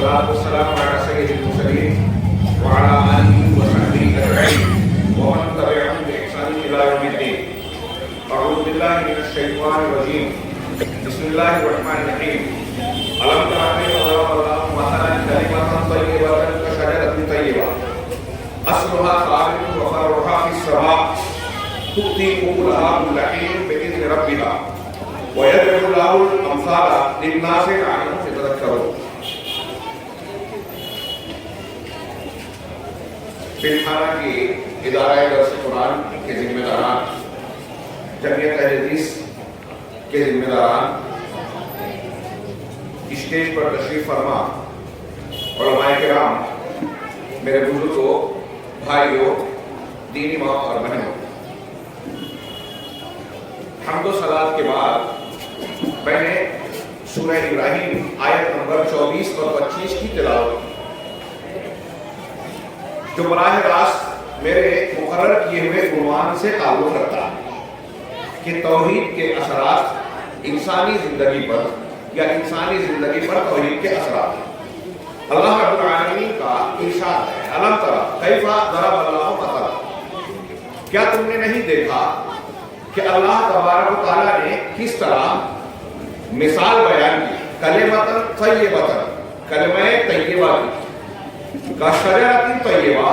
والصلاة والسلام على سيد المرسلين وعلى آله وصحبه أجمعين ومن تبعهم بإحسان إلى يوم الدين. أعوذ بالله من الشيطان الرجيم. بسم الله الرحمن الرحيم. ألم تر كيف ضرب الله مثلا كلمة طيبة كشجرة طيبة أصلها ثابت وفرعها في السماء تؤتي أكلها كل حين بإذن ربها ويضرب الله الأمثال للناس لعلهم يتذكرون. پنڈھارا کی ادارہ درس قرآن کے ذمہ داران، جمعیت اہل حدیث کے ذمہ داران، اسٹیج پر تشریف فرما علماء کرام، میرے بزرگوں، بھائیوں، دینی ماں اور بہنوں، حمد و صلات کے بعد میں نے سورہ ابراہیم آیت نمبر 24 اور 25 کی تلاوت جو براہ راست میرے مقرر کیے ہوئے عنوان سے تعلق رکھتا ہے کہ توحید کے اثرات انسانی زندگی پر یا انسانی زندگی پر توحید کے اثرات. اللہ رب العالمین کا ارشاد ہے، الم تر کیف ضرب اللہ مثلا، کیا تم نے نہیں دیکھا کہ اللہ تبارک و تعالیٰ نے کس طرح مثال بیان کی، کلمۃ طیبۃ، کلمہ طیبہ کی، کا شجرۃ طیبہ،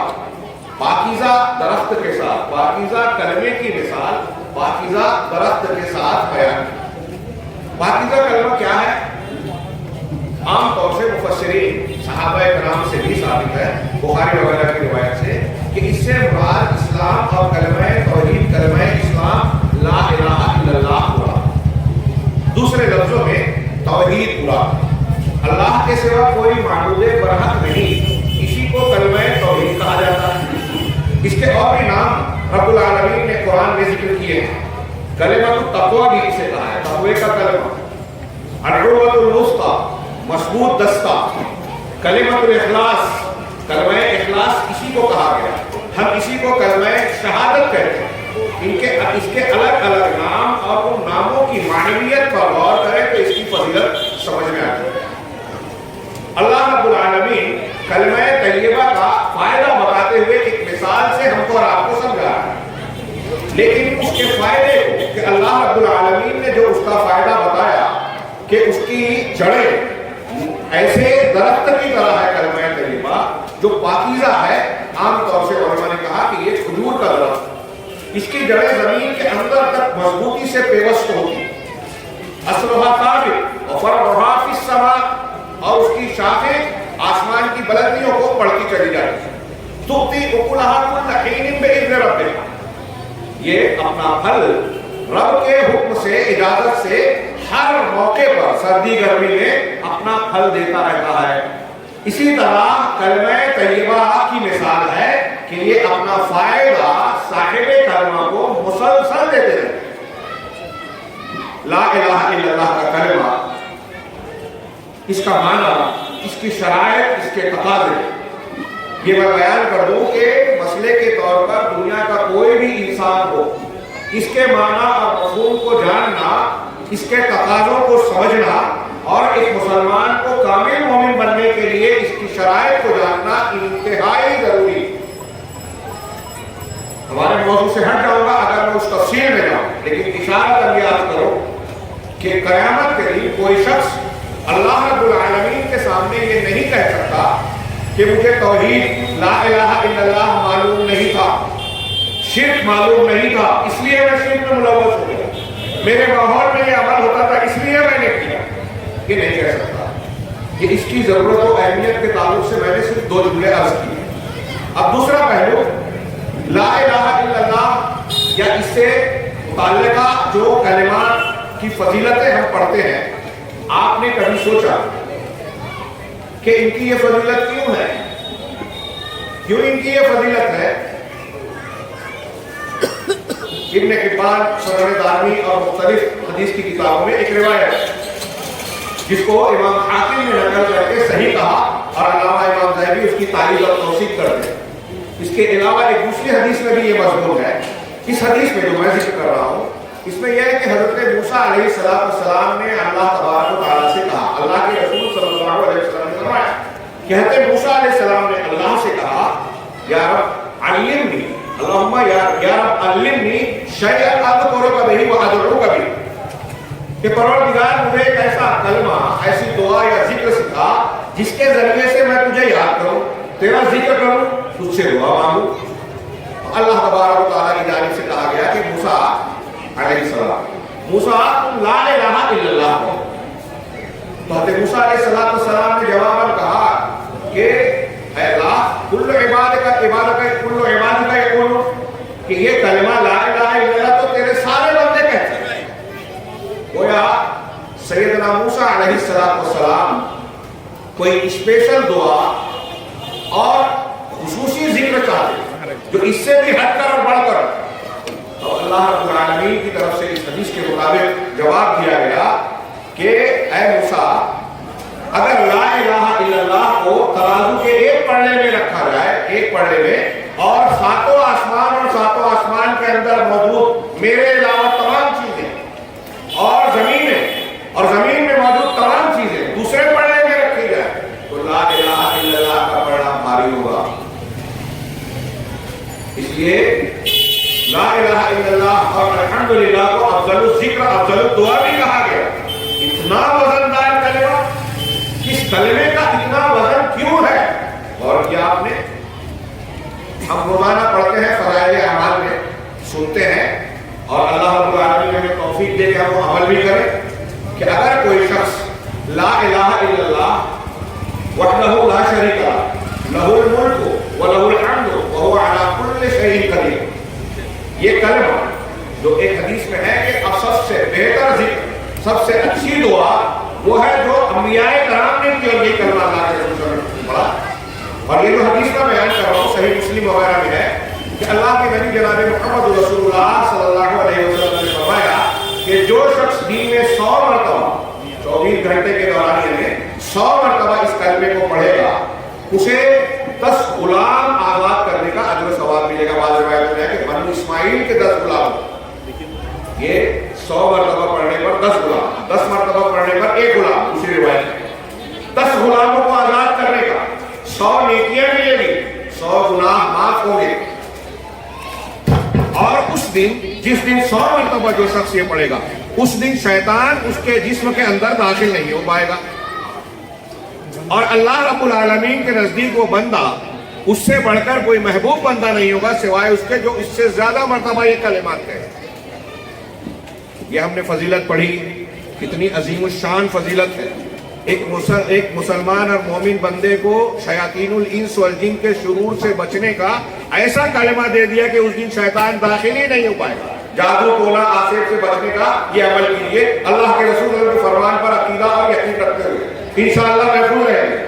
پاکیزہ درخت کے ساتھ، پاکیزہ کلمے کی مثال پاکیزہ درخت کے ساتھ بیان کی. پاکیزہ کلمہ کیا ہے؟ عام طور سے مفسرین صحابہ کرام سے بھی ثابت ہے، بخاری وغیرہ کی روایت سے، کہ اس سے مراد اسلام اور کلمہ توحید، کلمہ اسلام لا الہ الا اللہ ہوا. دوسرے لفظوں میں توحید ہوا، اللہ کے سوا کوئی معبود برحق نہیں، اسی کو کلمہ توحید کہا جاتا ہے. اس کے اور بھی نام رب العالمین نے قرآن میں ذکر کیے ہیں. کلمہ التقویٰ بھی اسے کہا ہے، تقوی کا کلمہ، العروۃ الوثقیٰ، مضبوط دستہ، کلمۃ الاخلاص، کلمہ اخلاص اسی کو کہا گیا. ہم اسی کو کلمہ شہادت کہتے ہیں. اس کے الگ الگ نام اور ان ناموں کی معنویت پر غور کریں تو اس کی فضیلت سمجھ میں آتی ہے. اللہ رب العالمین کلمہ طیبہ کا فائدہ بتاتے ہوئے ایک مثال سے ہم کو اور آپ کو سمجھا رہا ہے، لیکن اس کے فائدے کو کہ اللہ رب العالمین نے جو اس کا فائدہ بتایا کہ اس کی جڑیں ایسے درخت کی طرح ہے کلمہ طیبہ جو پاکیزہ ہے. عام طور سے علماء نے کہا کہ یہ کھجور کا درخت، اس کی جڑیں زمین کے اندر تک مضبوطی سے پیوست ہوتی، اصلها ثابت وفرعها فی السماء، اور اس کی شاخیں آسمان کی بلندیوں کو بڑھتی چلی جاتی. تؤتی اکلها کل حین باذن ربها، یہ اپنا پھل رب کے حکم سے، اجازت سے ہر موقع پر سردی گرمی میں اپنا پھل دیتا رہتا ہے. اسی طرح کلمہ طیبہ کی مثال ہے کہ یہ اپنا فائدہ صاحب کلمہ کو مسلسل دیتے رہتے. لا الہ الا اللہ کا کلمہ، اس کا معنی، اس کی شرائط، اس کے تقاضے یہ میں بیان کر دوں کہ مسئلے کے طور پر دنیا کا کوئی بھی انسان ہو، اس کے معنی اور مفہوم کو جاننا، اس کے تقاضوں کو سمجھنا اور ایک مسلمان کو کامل مومن بننے کے لیے اس کی شرائط کو جاننا انتہائی ضروری. ہمارے موضوع سے ہٹ جاؤں گا اگر میں اس تفصیل میں جاؤں، لیکن اشارہ کر یاد کرو کہ قیامت کے دن کوئی شخص اللہ رب العالمین کے سامنے یہ نہیں کہہ سکتا کہ مجھے توحید لا الہ الا اللہ معلوم نہیں تھا، شرک معلوم نہیں تھا، اس لیے میں شرک میں ملوث ہو گیا، میرے ماحول میں یہ عمل ہوتا تھا اس لیے میں نے کیا. یہ نہیں کہہ سکتا. یہ اس کی ضرورت و اہمیت کے تعلق سے میں نے صرف 2 جملے عرض کیے. اب دوسرا پہلو، لا الہ الا اللہ یا اس سے متعلقہ جو کلمات کی فضیلتیں ہم پڑھتے ہیں، آپ نے کبھی سوچا کہ ان کی یہ فضیلت کیوں ہے؟ کیوں ان کی یہ فضیلت ہے؟ ابن حبان، سنن دارمی اور مختلف حدیث کی کتابوں میں ایک روایت ہے جس کو امام حاکم نے نقل کر کے صحیح کہا اور علامہ امام ذہبی اس کی تعریف اور توثیق کرتے ہیں. اس کے علاوہ ایک دوسری حدیث میں بھی یہ مضمون ہے. اس حدیث میں جو میں ذکر کر رہا ہوں اس میں یہ ہے کہ حضرت موسیٰ علیہ السلام نے اللہ تبارک و تعالیٰ سے کہا، اللہ کے رسول صلی اللہ علیہ وسلم نے فرمایا کہتے موسیٰ علیہ السلام نے اللہ سے کہا یا رب علمنی، اللہم یا رب علمنی شیئن اذکرک بہ وادعوک بہ، کہ پروردگار مجھے ایک ایسا کلمہ، ایسی دعا یا ذکر سکھا جس کے ذریعے سے میں تجھے یاد کروں، تیرا ذکر کروں، تجھ سے دعا مانگوں۔ اللہ تبارک و تعالیٰ کی جانب سے کہا گیا کہ موسیٰ علیہ السلام، موسیٰ تم لا الہ الا اللہ ہو۔ تو حضرت موسیٰ علیہ السلام نے جواباً کہا کہ اے اللہ کل عبادک یقولون، کہ یہ کلمہ لا الہ الا اللہ تو تیرے سارے بندے کہتے ہیں۔ گویا سیدنا موسیٰ علیہ السلام کوئی اسپیشل دعا اور خصوصی ذکر چاہتے جو اس سے بھی ہٹ کر اور بڑھ کر، تو اللہ رب العالمین کی طرف سے اس حدیث کے مطابق جواب دیا گیا کہ اے موسیٰ اگر لا الہ الا اللہ کو ترازو کے ایک پڑھنے میں رکھا جائے، ایک پڑھنے میں، اور ساتوں آسمان کے اندر موجود میرے علاوہ تمام چیزیں اور زمین میں موجود تمام چیزیں دوسرے پڑھنے میں رکھی جائے تو لا الہ الا اللہ کا پڑھنا بھاری ہوگا۔ اس لیے لا الہ الا اللہ اور الحمدللہ کو افضل الذکر افضل الدعا بھی کہا گیا۔ اتنا وزندار کلمہ، اس کلمے کا اتنا وزن کیوں ہے؟ اور کیا آپ نے، ہم روزانہ پڑھتے ہیں فضائل اعمال میں، سنتے ہیں، اور اللہ رب العالمین نے ہمیں توفیق دے کہ ہم عمل بھی کریں کہ اگر کوئی شخص لا الہ الا اللہ وحدہ لا شریک لہ لہ الملک ولہ الحمد وہو علی کل شیء قدیر، یہ کلمہ جو ایک حدیث میں ہے کہ اب سب سے بہتر ذکر، سب سے اچھی دعا وہ ہے جو انبیاء کرام نے کی، اور یہ کلمہ اللہ کے رسول نے پڑھا۔ اور یہ جو حدیث کا بیان کر رہا ہوں صحیح مسلم وغیرہ میں ہے کہ اللہ کے نبی جناب محمد رسول اللہ صلی اللہ علیہ وسلم نے فرمایا کہ جو شخص دن میں 100 مرتبہ 24 گھنٹے کے دوران میں 100 مرتبہ اس کلمے کو پڑھے گا، اسے 10 غلام آزاد کرنے کا اجر و ثواب ملے گا۔ بعض روایت میں ہے کہ بنو اسماعیل کے 10 غلام، یہ 100 مرتبہ پڑھنے پر 10 غلام، 10 مرتبہ پڑھنے پر 1 غلام، دوسری روایت میں 10 غلاموں کو آزاد کرنے کا، 100 نیکیاں ملے گی، 100 گناہ معاف ہوں گے۔ اور اس دن، جس دن 100 مرتبہ جو شخص یہ پڑھے گا، اس دن شیطان اس کے جسم کے اندر داخل نہیں ہو پائے گا، اور اللہ رب العالمین کے نزدیک وہ بندہ اس سے بڑھ کر کوئی محبوب بندہ نہیں ہوگا سوائے اس کے جو اس سے زیادہ مرتبہ یہ کلمات کہے۔ یہ ہم نے فضیلت پڑھی، کتنی عظیم الشان فضیلت ہے۔ ایک مسلمان اور مومن بندے کو شیاطین الانس والجن کے شرور سے بچنے کا ایسا کلمہ دے دیا کہ اس دن شیطان داخل ہی نہیں ہو پائے گا۔ جادو ٹونا آسیب سے بچنے کا یہ عمل کیجیے، اللہ کے رسول کے فرمان پر عقیدہ اور یقین رکھتے ہوئے انشاءاللہ محفوظ رہیں گے۔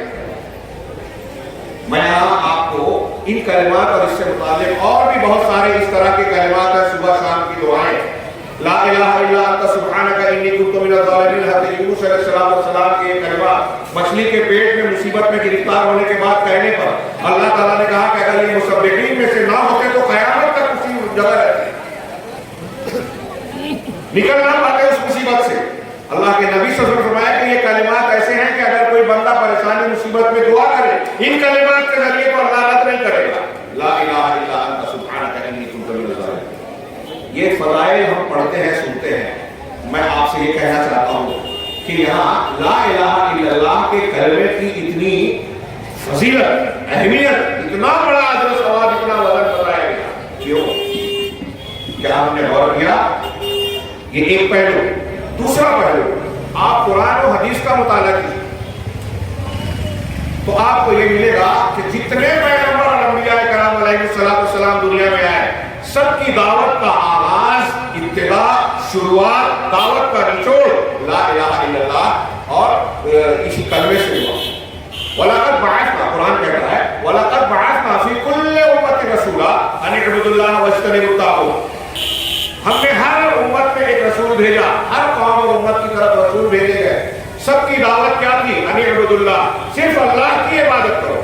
میں آپ کو ان کلمات اور اس سے متعلق اور بھی بہت سارے اس طرح کے کلمات ہیں، صبح شام کی دعائیں، لا الہ الا انت سبحانک انی کنت من الظالمین، حضرت یونس علیہ السلام کے یہ کلمات مچھلی کے پیٹ میں مصیبت میں گرفتار ہونے کے بعد کہنے پر اللہ تعالیٰ نے کہا کہ اگر یہ مسبحین میں سے نہ ہوتے تو قیامت تک اسی جگہ رہتے، نکل نہ پاتے اس مصیبت سے۔ اللہ کے نبی صلی اللہ علیہ وسلم نے فرمایا کہ یہ کلمات ایسے ہیں کہ اگر کوئی بندہ پریشانی مصیبت میں دعا کرے ان کلمات کے ذریعے تو اللہ رد نہیں کرے گا۔ لا الہ الا انت سبحانک انی کنت من الظالمین۔ یہ فضائل ہم پڑھتے ہیں، سنتے ہیں۔ میں آپ سے یہ کہنا چاہتا ہوں کہ یہاں لا الہ الا اللہ کے کلمے کی اتنی فضیلت، اہمیت، اتنا بڑا اجر و ثواب، اتنا وزن بتایا گیا، کیوں؟ کیا ہم نے غور کیا؟ یہ ایک پہلو۔ دوسرا پہلو، آپ قرآن و حدیث کا مطالعہ کیجیے تو آپ کو یہ ملے گا کہ جتنے پیغمبر اور انبیاء کرام علیہ السلام دنیا میں آئے، سب کی دعوت کا آغاز، ابتدا، شروعات، دعوت کا نچوڑ لا الہ الا اللہ اور اسی کلمے سے ہوا۔ وَلَقَدْ بَعَثْنَا، قرآن کہتا ہے وَلَقَدْ بَعَثْنَا فِي كُلِّ أُمَّةٍ رَسُولًا أَنِ اعْبُدُوا اللَّهَ وَاجْتَنِبُوا الطَّاغُوتَ۔ ہم نے ہر امت میں ایک رسول بھیجا، ہر قوم اور امت کی طرف رسول بھیجے گئے، سب کی دعوت کیا تھی؟ ان اعبدوا اللہ، صرف اللہ کی عبادت کرو۔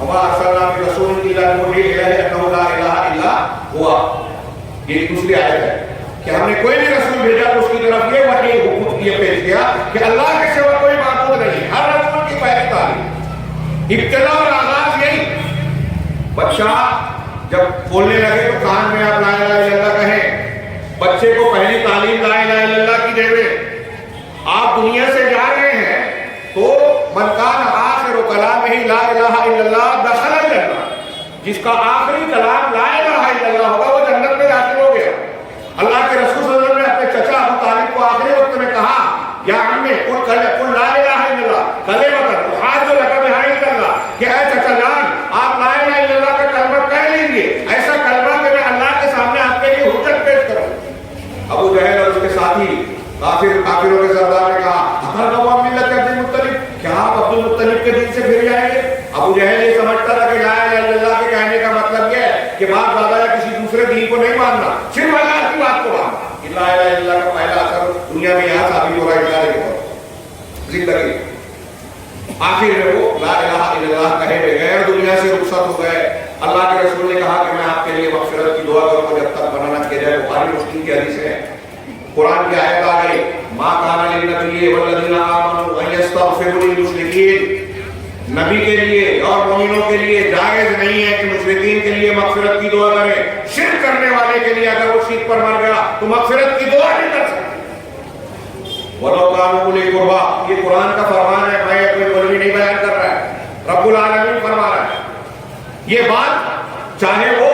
وما ارسلنا من رسول الا نوحی الیہ انہ لا الہ الا ہوا، یہ دوسری آیت ہے کہ ہم نے کوئی بھی رسول بھیجا تو اس کی طرف یہ وحی حکم یہ پیش کیا کہ اللہ کے سوا کوئی معبود نہیں۔ ہر رسول کی پہلی تعلیم ابتدا اور آغاز یہی. بچہ جب بولنے لگے تو کان میں آپ لا الہ الا اللہ کہیں. بچے کو پہلی تعلیم لا الہ الا اللہ کی دے. آپ دنیا سے جا رہے ہیں تو من کان آخر کلامہ لا الہ الا اللہ دخل الجنہ. جس کا آخری کلام لا الہ الا اللہ ہوگا وہ جنت میں داخل ہو گیا. اللہ کے رسول صلی اللہ علیہ وسلم نے اپنے چچا ابو طالب کو آخری وقت میں کہا یا عمی قل لا الہ الا اللہ کلمۃ احاج لک بہا عند اللہ کہ اے چچا جان آپ لا الہ الا اللہ کا کلمہ کہہ لیجیے ایسا کلمہ کہ میں اللہ کے سامنے آپ کے لیے حجت پیش کروں. ابو جہل اور اس کے ساتھی کافروں کے سردار نے کہا اترغب عن ملت عبد المطلب کیا آپ عبد المطلب کے دین سے پھر جائیں گے. ابو جہل یہ سمجھتا تھا کہ لا الہ الا اللہ کے کہنے کا مطلب یہ ہے کہ باپ دادا یا کسی دوسرے دین کو نہیں ماننا, صرف اللہ کی بات کو ماننا. لا الہ الا اللہ کا پہلا اثر دنیا میں یہاں ثابت ہو رہا ہے ادارے کے طور زندگی. آخر میں وہ لا الہ الا اللہ کہے بغیر دنیا سے رخصت ہو گئے. اللہ کے رسول نے کہا کہ میں آپ کے لیے مغفرت کی دعا کروں گا جب تک بنانا کیا جائے. بخاری مسلم کی حدیث ہے. قرآن کی آیت آ گئی ما کان للنبی والذین آمنوا ان یستغفروا للمشرکین. نبی کے لیے اور مومنوں کے لیے جائز نہیں ہے کہ مشرکین کے لیے مغفرت کی دعا کریں. شرک کرنے والے کے لیے اگر وہ شرک پر مر گیا تو مغفرت کی دعا نہیں کر سکتے. وَلَوْ كَانُوا أُولِي قُرْبَىٰ یہ قرآن کا فرمان ہے, میں کوئی مولوی نہیں بیان کر رہا ہے, رب العالمین فرما رہا ہے. یہ بات چاہے وہ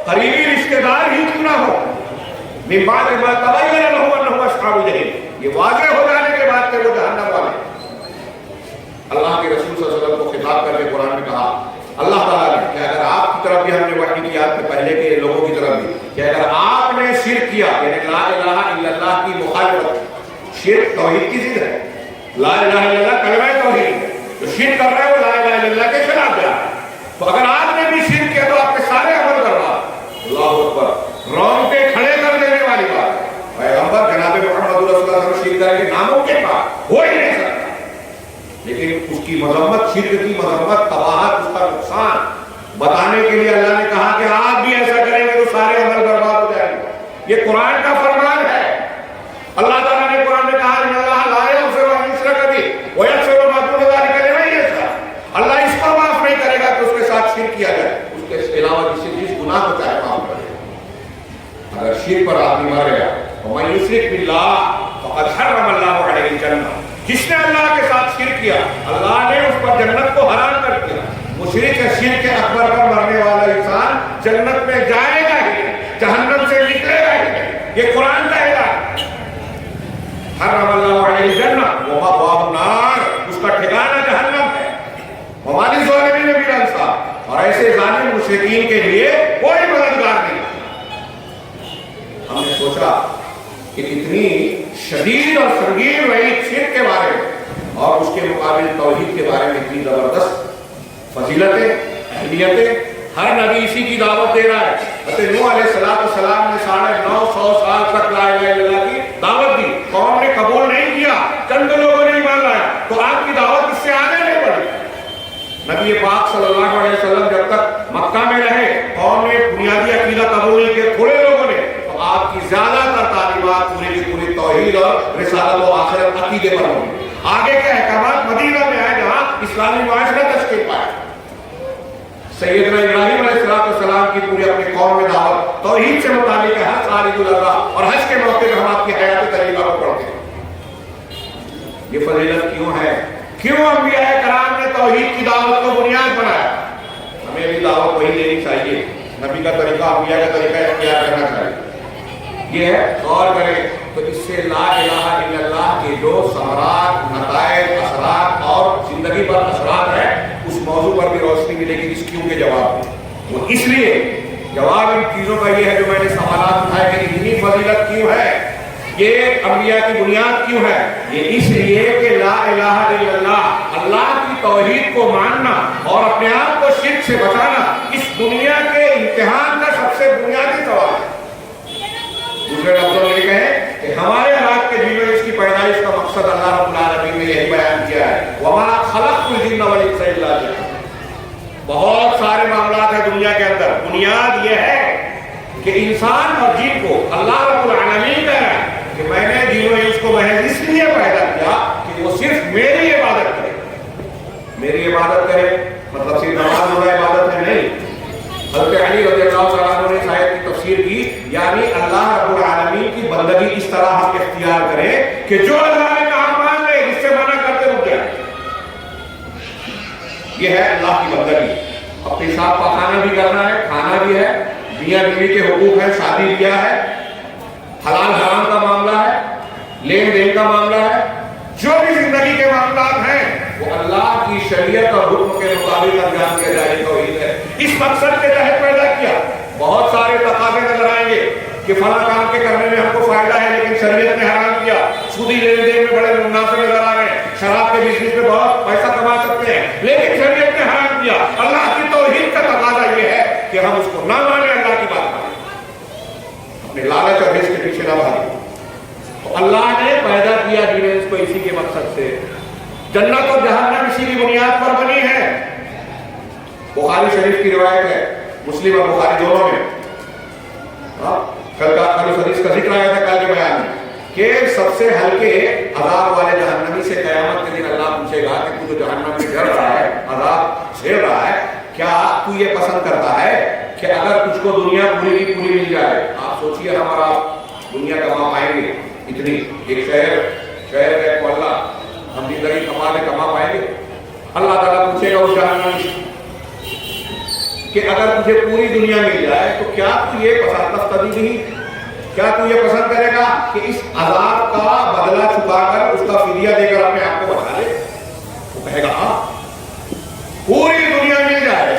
قریبی رشتہ دار ہی کیوں نہ ہو, من بعد ما تبین لهم انهم اصحاب الجحیم, یہ واضح ہو جانے کے بعد کہ وہ جہنم والے. اللہ کے رسول صلی اللہ علیہ وسلم کو خطاب کر کے قرآن میں کہا اللہ تعالیٰ نے کہ اگر آپ کی طرف بھی ہم نے وحی کی آپ کے پہلے کے لوگوں کی طرف بھی کہ اگر آپ نے شرک کیا یعنی لا الہ الا اللہ کی مخالفت, شرک توحید کی ضد ہے, لا الہ الا اللہ کلمہ توحید ہے, تو شرک کر رہا ہے وہ لا الہ الا اللہ کے خلاف جا رہا ہے. تو اگر آپ نے بھی شرک کیا تو آپ کے سارے عمل برباد. اللہ اکبر, رونگٹے کھڑے کر دینے والی بات ہے. پیغمبر جناب محمد رسول اللہ صلی اللہ علیہ وسلم شرک کرے کہ ناممکن بات ہو ہی نہیں سکتا. لیکن اس کی مذمت, شرک کی مذمت, تباہت, اس کا نقصان بتانے کے لیے اللہ نے کہا کہ آپ بھی ایسا کریں گے تو سارے عمل برباد ہو جائیں گے. یہ قرآن کا فرمان ہے. اللہ تعالیٰ نے قرآن میں کہا ان اللہ لا یغفر ان یشرک به ویغفر ما دون ذلک لمن یشاء. اللہ اس کو معاف نہیں کرے گا کہ اس کے ساتھ شرک کیا جائے, اس کے علاوہ جس گناہ کو چاہے معاف کرے گا. اگر شرک پر آدمی مر گیا ومن یشرک باللہ فقد حرم اللہ علیہ الجنہ, جس نے اللہ کے ساتھ شرک کیا اللہ نے اس پر جنت کو حرام کر دیا. مشرک شرک اکبر پر مرنے والا انسان جنت میں جائے گا ہی نہیں, جہنم سے نکلے گا ہی نہیں. یہ قرآن کا اعلان. حرم اللہ علیہ الجنہ ومأواہ النار, اس کا ٹھکانہ جہنم ہے. وما للظالمین من انصار, اور ایسے ظالم مشرکین کے لیے کوئی مددگار نہیں. ہم نے سوچا کہ اتنی شدید اور سنگین وعید شرک کے بارے میں اور اس کے مقابل توحید کے بارے میں اتنی زبردست فضیلتیں, اہمیتیں, ہر نبی اسی کی دعوت دے رہا ہے. حضرت نوح علیہ السلام نے 950 سال تک لا الہ الا اللہ کی دعوت دی, قوم نے قبول نہیں کیا, چند لوگوں نے ایمان لایا, تو آپ کی دعوت اس سے آگے نہیں بڑھی. نبی پاک صلی اللہ علیہ وسلم جب تک مکہ میں رہے قوم نے بنیادی عقیدہ قبول نہیں کیا, تھوڑے لوگوں نے, تو آپ کی زیادہ تر تعلیمات پوری کی پوری توحید اور رسالت و آخرت عقیدے پر ہوئی. آگے کے احکامات مدینہ میں آئے جہاں اسلامی معاشرہ تشکیل پائے. سیدنا ابراہیم علیہ السلام کی پوری اپنی قوم میں دعوت توحید سے متعلق ہے. ہر سال عید الاضحیٰ اور حج کے موقع پر ہم آپ کی حیات طریقہ کو پڑھتے ہیں. یہ فضیلت کیوں ہے؟ کیوں انبیاء کرام نے توحید کی دعوت کو بنیاد بنایا؟ ہمیں بھی دعوت وہی دینی چاہیے, نبی کا طریقہ, انبیاء کا طریقہ اختیار کرنا چاہیے. یہ ہے غور کریں تو اس سے لا الہ الا اللہ کے جو ثمرات, نتائج, اثرات اور زندگی پر اثرات ہیں اس موضوع پر بھی روشنی ملے گی. اس کیوں کے جواب میں وہ اس لیے جواب ان چیزوں کا یہ ہے جو میں نے سوالات اٹھائے کہ اتنی فضیلت کیوں ہے, یہ انبیاء کی بنیاد کیوں ہے. یہ اس لیے کہ لا الہ الا اللہ, اللہ کی توحید کو ماننا اور اپنے آپ کو شرک سے بچانا اس دنیا کے امتحان کا سب سے بنیادی سوال ہے. دوسرے لفظوں میں یہ کہیں کہ ہمارے حالات کے دن میں اس کی پیدائش کا مقصد اللہ رب العالمین نے یہی بیان کیا ہے وَمَا خَلَقْتُ الْجِنَّ وَالْإِنسَ إِلَّا لِيَعْبُدُونِ. بہت سارے معاملات ہیں دنیا کے اندر, بنیاد یہ ہے کہ انسان اور جن کو اللہ رب العالمین کہہ رہا ہے کہ میں نے جن و انس کو محض اس لیے پیدا کیا کہ وہ صرف میری عبادت کرے, میری عبادت کرے مطلب صرف نماز روزہ عبادت ہے نہیں. حضرت علی رضی اللہ تعالیٰ عنہ نے اس آیت کی تفسیر کی یعنی اللہ رب العالمین کی بندگی اس طرح ہم اختیار کریں کہ جو اللہ نے کہا مان لے, جس سے منع کرتے رک جائے. یہ ہے اللہ کی بندگی. اپنے ساتھ پکانا بھی کرنا ہے, کھانا بھی ہے, میاں بیوی کے حقوق ہیں, شادی بیاہ ہے, حلال حرام کا معاملہ ہے, لین دین کا معاملہ ہے, جو بھی زندگی کے معاملات ہیں وہ اللہ کی شریعت اور حکم کے مطابق انجام کیا جائے توحید ہے. اس مقصد کے تحت پیدا کیا. بہت سارے تقاضے نظر آئیں گے کہ فلاں کام کے کرنے میں ہم کو فائدہ ہے لیکن شریعت نے حرام کیا. سودی لین دین میں بڑے منافع نظر آ رہے ہیں, شراب کے بزنس میں بہت پیسہ کما سکتے ہیں لیکن شریعت نے حرام کیا. اللہ کی توحید کا تقاضا یہ ہے کہ ہم اس کو نہ مانیں, اللہ کی بات مانیں, اپنے لالچ اور رزق کے پیچھے نہ بھاگیں. تو اللہ نے پیدا کیا دین اس کو اسی کے مقصد سے. جنت اور جہنم اسی کی بنیاد پر بنی ہے. بخاری شریف کی روایت ہے, مسلم اور بخاری دونوں میں. کل اس حدیث کا ذکر آیا تھا کل کے بیان میں کہ سب سے ہلکے عذاب والے جہنمی سے قیامت کے دن اللہ پوچھے گا کہ تو جو جہنم میں ڈر رہا ہے, عذاب جھیل رہا ہے, کیا تو یہ پسند کرتا ہے کہ اگر تجھ کو دنیا پوری کی پوری مل جائے. آپ سوچئے ہمارا دنیا کما پائیں گے اتنی, ایک شہر ہے کولا, ہم زندگی کما پائیں گے. اللہ تعالیٰ پوچھے گا اس جہنم کہ اگر تجھے پوری دنیا مل جائے تو کیا تو یہ پسند نہیں, کیا تو یہ پسند کرے گا کہ اس عذاب کا بدلہ چکا کر اس کا فدیہ دے کر اپنے آپ کو بچا لے. وہ کہے گا ہاں, پوری دنیا مل جائے.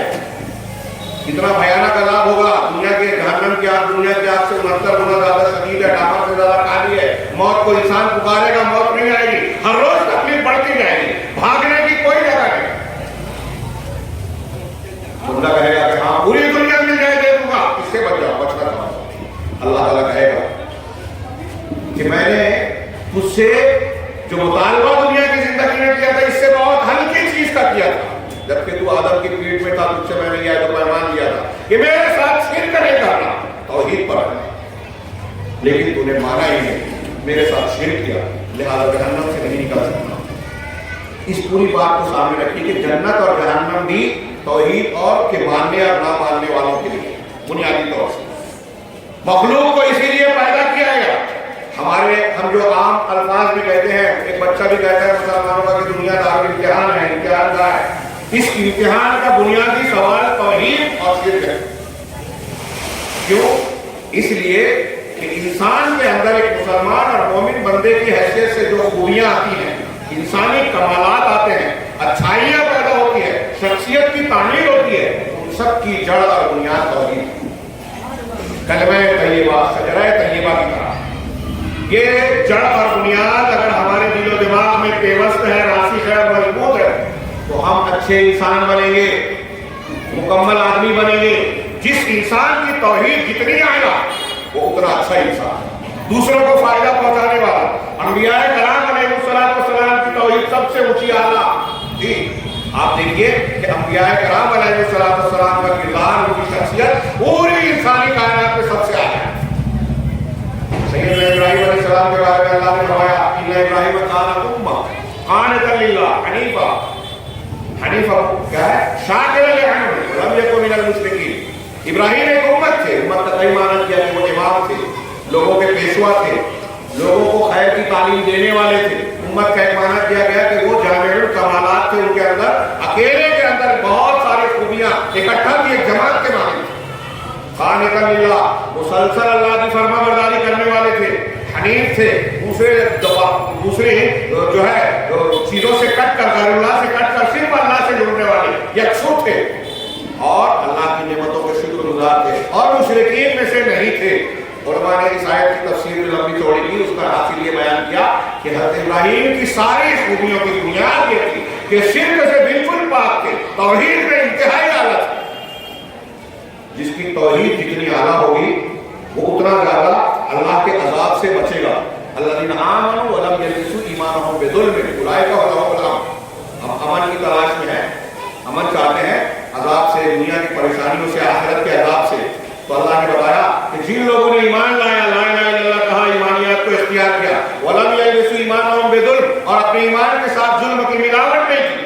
کتنا بھیانک عذاب ہوگا دنیا کے جہنم کی آگ, دنیا کی آگ سے 69 گنا زیادہ شدید ہے, ٹامر سے زیادہ کالی ہے. موت کو انسان پکارے گا, موت نہیں آئے گی, ہر روز تکلیف بڑھتی جائے گی, بھاگنے کی کوئی جگہ نہیں. بندہ کہے گا کہ ہاں پوری دنیا مل جائے دے دوں گا, اس سے بچ جاؤ, بچنا چاہتا. اللہ تعالیٰ کہے گا کہ میں نے تجھ سے جو مطالبہ دنیا کی زندگی میں کیا تھا اس سے بہت ہلکی چیز کا کیا تھا. جبکہ تو آدم کی پیٹ میں تھا, تجھ سے میں نے یہ پیمان لیا تھا کہ میرے ساتھ شرک نہیں کرنا, توحید پر آنا, لیکن تو نے مانا ہی نہیں, میرے ساتھ شرک کیا, لہذا جہنم سے نہیں نکل سکتا. اس پوری بات کو سامنے رکھیے کہ جنت اور جہنم بھی توحید اور کے ماننے اور نہ ماننے والوں کے لیے بنیادی طور سے. مخلوق کو اسی لیے پیدا کیا گیا. ہم جو عام الفاظ بھی کہتے ہیں, ایک بچہ بھی کہتا ہے مسلمانوں کا کہ دنیا دار امتحان ہے, امتحان کا ہے. اس امتحان کا بنیادی سوال توحید اور شرک ہے. کیوں؟ اس لیے کہ انسان کے اندر ایک مسلمان اور مومن بندے کی حیثیت سے جو خوبیاں آتی ہیں, انسانی کمالات آتے ہیں, اچھائیاں پیدا ہوتی ہیں, شخصیت کی تعمیر ہوتی ہے, ان سب کی جڑ اور بنیاد توحید. کلمہ طیبہ, شجرہ طیبہ کی طرح یہ جڑ اور بنیاد اگر ہمارے دل و دماغ میں پیوست ہے, راسخ ہے, مضبوط ہے, تو ہم اچھے انسان بنیں گے, مکمل آدمی بنیں گے. جس انسان کی توحید جتنی اعلیٰ وہ اتنا اچھا انسان, دوسروں کو فائدہ پہنچانے والا. انبیاء کرام علیہ السلام کی توحید سب سے اونچی اعلیٰ تھی. آپ دیکھیے کہ انبیاء کرام علیہ السلام کا کردار, ان کی شخصیت پوری انسانی کائنات میں سب سے اعلیٰ ہے. سیدنا ابراہیم علیہ السلام کے بارے میں اللہ نے فرمایا ان ابراہیم کان امہ قانتا للہ حنیفا. حنیفا کیا ہے؟ شاکرا لانعمہ ولم یکن من المشرکین. ابراہیم ایک امت تھے, امت کا کئی معنی کیا کہ وہ امام تھے, لوگوں کے پیشوا تھے, لوگوں کو خیر کی تعلیم دینے والے تھے. امت کا ایک معنی کیا گیا کہ وہ جامع الکمالات تھے, ان کے اندر اکیلے کے اندر بہت ساری خوبیاں اکٹھا کی ایک جماعت کے معنی. قانتا للہ, مسلسل اللہ کی فرما برداری کرنے والے تھے. حنیف تھے, دوسرے جو ہے چیزوں سے کٹ کر, غیر اللہ سے کٹ کر صرف اللہ سے جڑنے والے, یکسو تھے, اور اللہ کی نعمتوں کے شکر گزار تھے, اور مشرکین میں سے نہیں تھے. علماء نے اس آیت کی تفسیر میں لمبی چوڑی کی, اس کا حاصل یہ بیان کیا کہ حضرت ابراہیم کی ساری خوبیوں کی بنیاد یہ تھی کہ شرک سے بالکل پاک تھے, توحید میں انتہائی اعلیٰ تھے. جس کی توحید جتنی اعلیٰ ہوگی وہ اتنا زیادہ اللہ کے عذاب سے بچے گا. الذین آمنوا ولم یلبسوا ایمانهم بظلم اولئک لهم الامن. ہم امن کی تلاش میں ہیں, امن چاہتے ہیں عذاب سے, دنیا کی پریشانیوں سے, آخرت کے عذاب سے. تو اللہ نے بتایا کہ جن لوگوں نے ایمان لایا, لا الہ الا اللہ کہا, ایمانیات کو اختیار کیا, ولم یلبسوا ایمانهم بظلم, اور اپنے ایمان کے ساتھ ظلم کی ملاوٹ نہیں کی.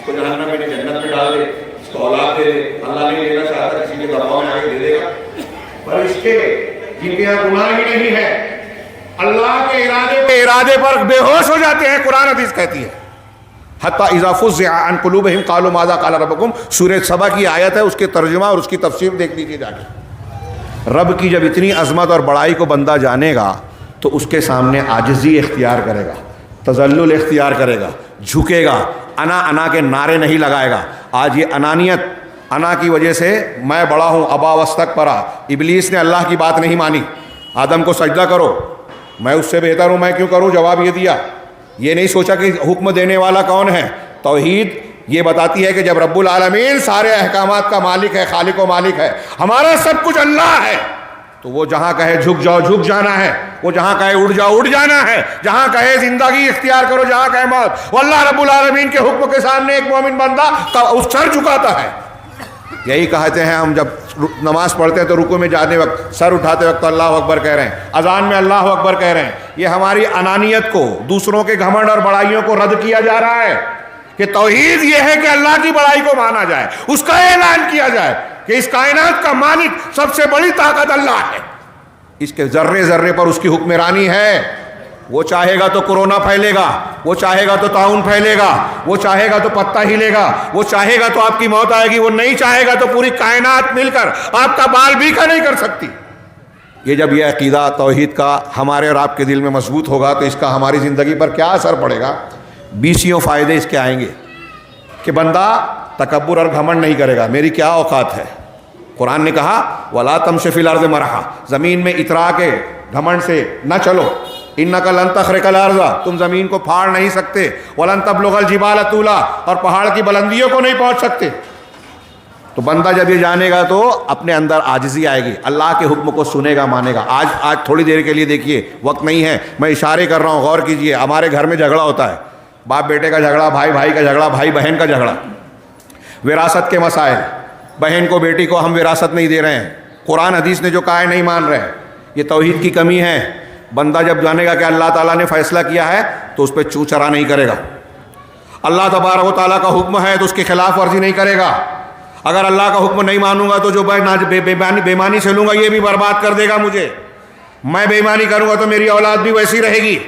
اس کو جہنم میں جنت میں ڈال دے، اس کو اولاد دے دے، اللہ نہیں دینا چاہتا کسی کے دباؤ میں آ کے دے دے گا، پر اس کے جن کے یہاں گناہ ہی نہیں ہے اللہ کے ارادے پر بے ہوش ہو جاتے ہیں. قرآن حدیث کہتی ہے حتی اذا فزع عن قلوبہم قالوا ماذا قال ربکم، سورہ سبا کی آیت ہے، اس کے ترجمہ اور اس کی تفسیر دیکھ لیجیے جا کے. رب کی جب اتنی عظمت اور بڑائی کو بندہ جانے گا تو اس کے سامنے عاجزی اختیار کرے گا، تذلل اختیار کرے گا، جھکے گا، انا کے نعرے نہیں لگائے گا. آج یہ انانیت، انا کی وجہ سے میں بڑا ہوں، ابا واستکبرا، ابلیس نے اللہ کی بات نہیں مانی، آدم کو سجدہ کرو، میں اس سے بہتر ہوں، میں کیوں کروں، جواب یہ دیا. یہ نہیں سوچا کہ حکم دینے والا کون ہے. توحید یہ بتاتی ہے کہ جب رب العالمین سارے احکامات کا مالک ہے، خالق و مالک ہے، ہمارا سب کچھ اللہ ہے، تو وہ جہاں کہے جھک جاؤ جھک جانا ہے، وہ جہاں کہے اڑ جاؤ اڑ جانا ہے، جہاں کہے زندگی اختیار کرو، جہاں کہے موت. واللہ رب العالمین کے حکم کے سامنے ایک مومن بندہ اس سر جھکاتا ہے. یہی کہتے ہیں ہم جب نماز پڑھتے ہیں تو رکوع میں جانے وقت سر اٹھاتے وقت اللہ اکبر کہہ رہے ہیں، اذان میں اللہ اکبر کہہ رہے ہیں. یہ ہماری انانیت کو، دوسروں کے گھمنڈ اور بڑائیوں کو رد کیا جا رہا ہے کہ توحید یہ ہے کہ اللہ کی بڑائی کو مانا جائے، اس کا اعلان کیا جائے کہ اس کائنات کا مالک سب سے بڑی طاقت اللہ ہے، اس کے ذرے ذرے پر اس کی حکمرانی ہے. وہ چاہے گا تو کورونا پھیلے گا، وہ چاہے گا تو طاعون پھیلے گا، وہ چاہے گا تو پتہ ہلے گا، وہ چاہے گا تو آپ کی موت آئے گی، وہ نہیں چاہے گا تو پوری کائنات مل کر آپ کا بال بیکھا نہیں کر سکتی. یہ جب یہ عقیدہ توحید کا ہمارے اور آپ کے دل میں مضبوط ہوگا تو اس کا ہماری زندگی پر کیا اثر پڑے گا. 20 فائدے اس کے آئیں گے کہ بندہ تکبر اور گھمنڈ نہیں کرے گا، میری کیا اوقات ہے. قرآن نے کہا وَلَا تَمْشِ فِي الْأَرْضِ مَرَحًا، زمین میں اترا کے گھمنڈ سے نہ چلو. اِنَّكَ لَن تَخْرِقَ الْأَرْضَ، تم زمین کو پھاڑ نہیں سکتے. وَلَن تَبْلُغَ الْجِبَالَ طُولًا، اور پہاڑ کی بلندیوں کو نہیں پہنچ سکتے. تو بندہ جب یہ جانے گا تو اپنے اندر عاجزی آئے گی، اللہ کے حکم کو سنے گا، مانے گا. آج تھوڑی دیر کے لیے دیکھیے، وقت نہیں ہے، میں اشارے کر رہا ہوں، غور کیجئے. ہمارے گھر میں جھگڑا ہوتا ہے، باپ بیٹے کا جھگڑا، بھائی بھائی کا جھگڑا، بھائی بہن کا جھگڑا، وراثت کے مسائل، بہن کو بیٹی کو ہم وراثت نہیں دے رہے ہیں، قرآن حدیث نے جو کہا ہے نہیں مان رہے ہیں. یہ توحید کی کمی ہے. بندہ جب جانے گا کہ اللہ تعالیٰ نے فیصلہ کیا ہے تو اس پہ چو چرا نہیں کرے گا. اللہ تبارک و تعالیٰ کا حکم ہے تو اس کی خلاف ورزی نہیں کرے گا. اگر اللہ کا حکم نہیں مانوں گا تو جو بےمانی چلوں گا یہ بھی برباد کر دے گا مجھے. میں بےمانی کروں گا تو میری اولاد بھی ویسی رہے گی.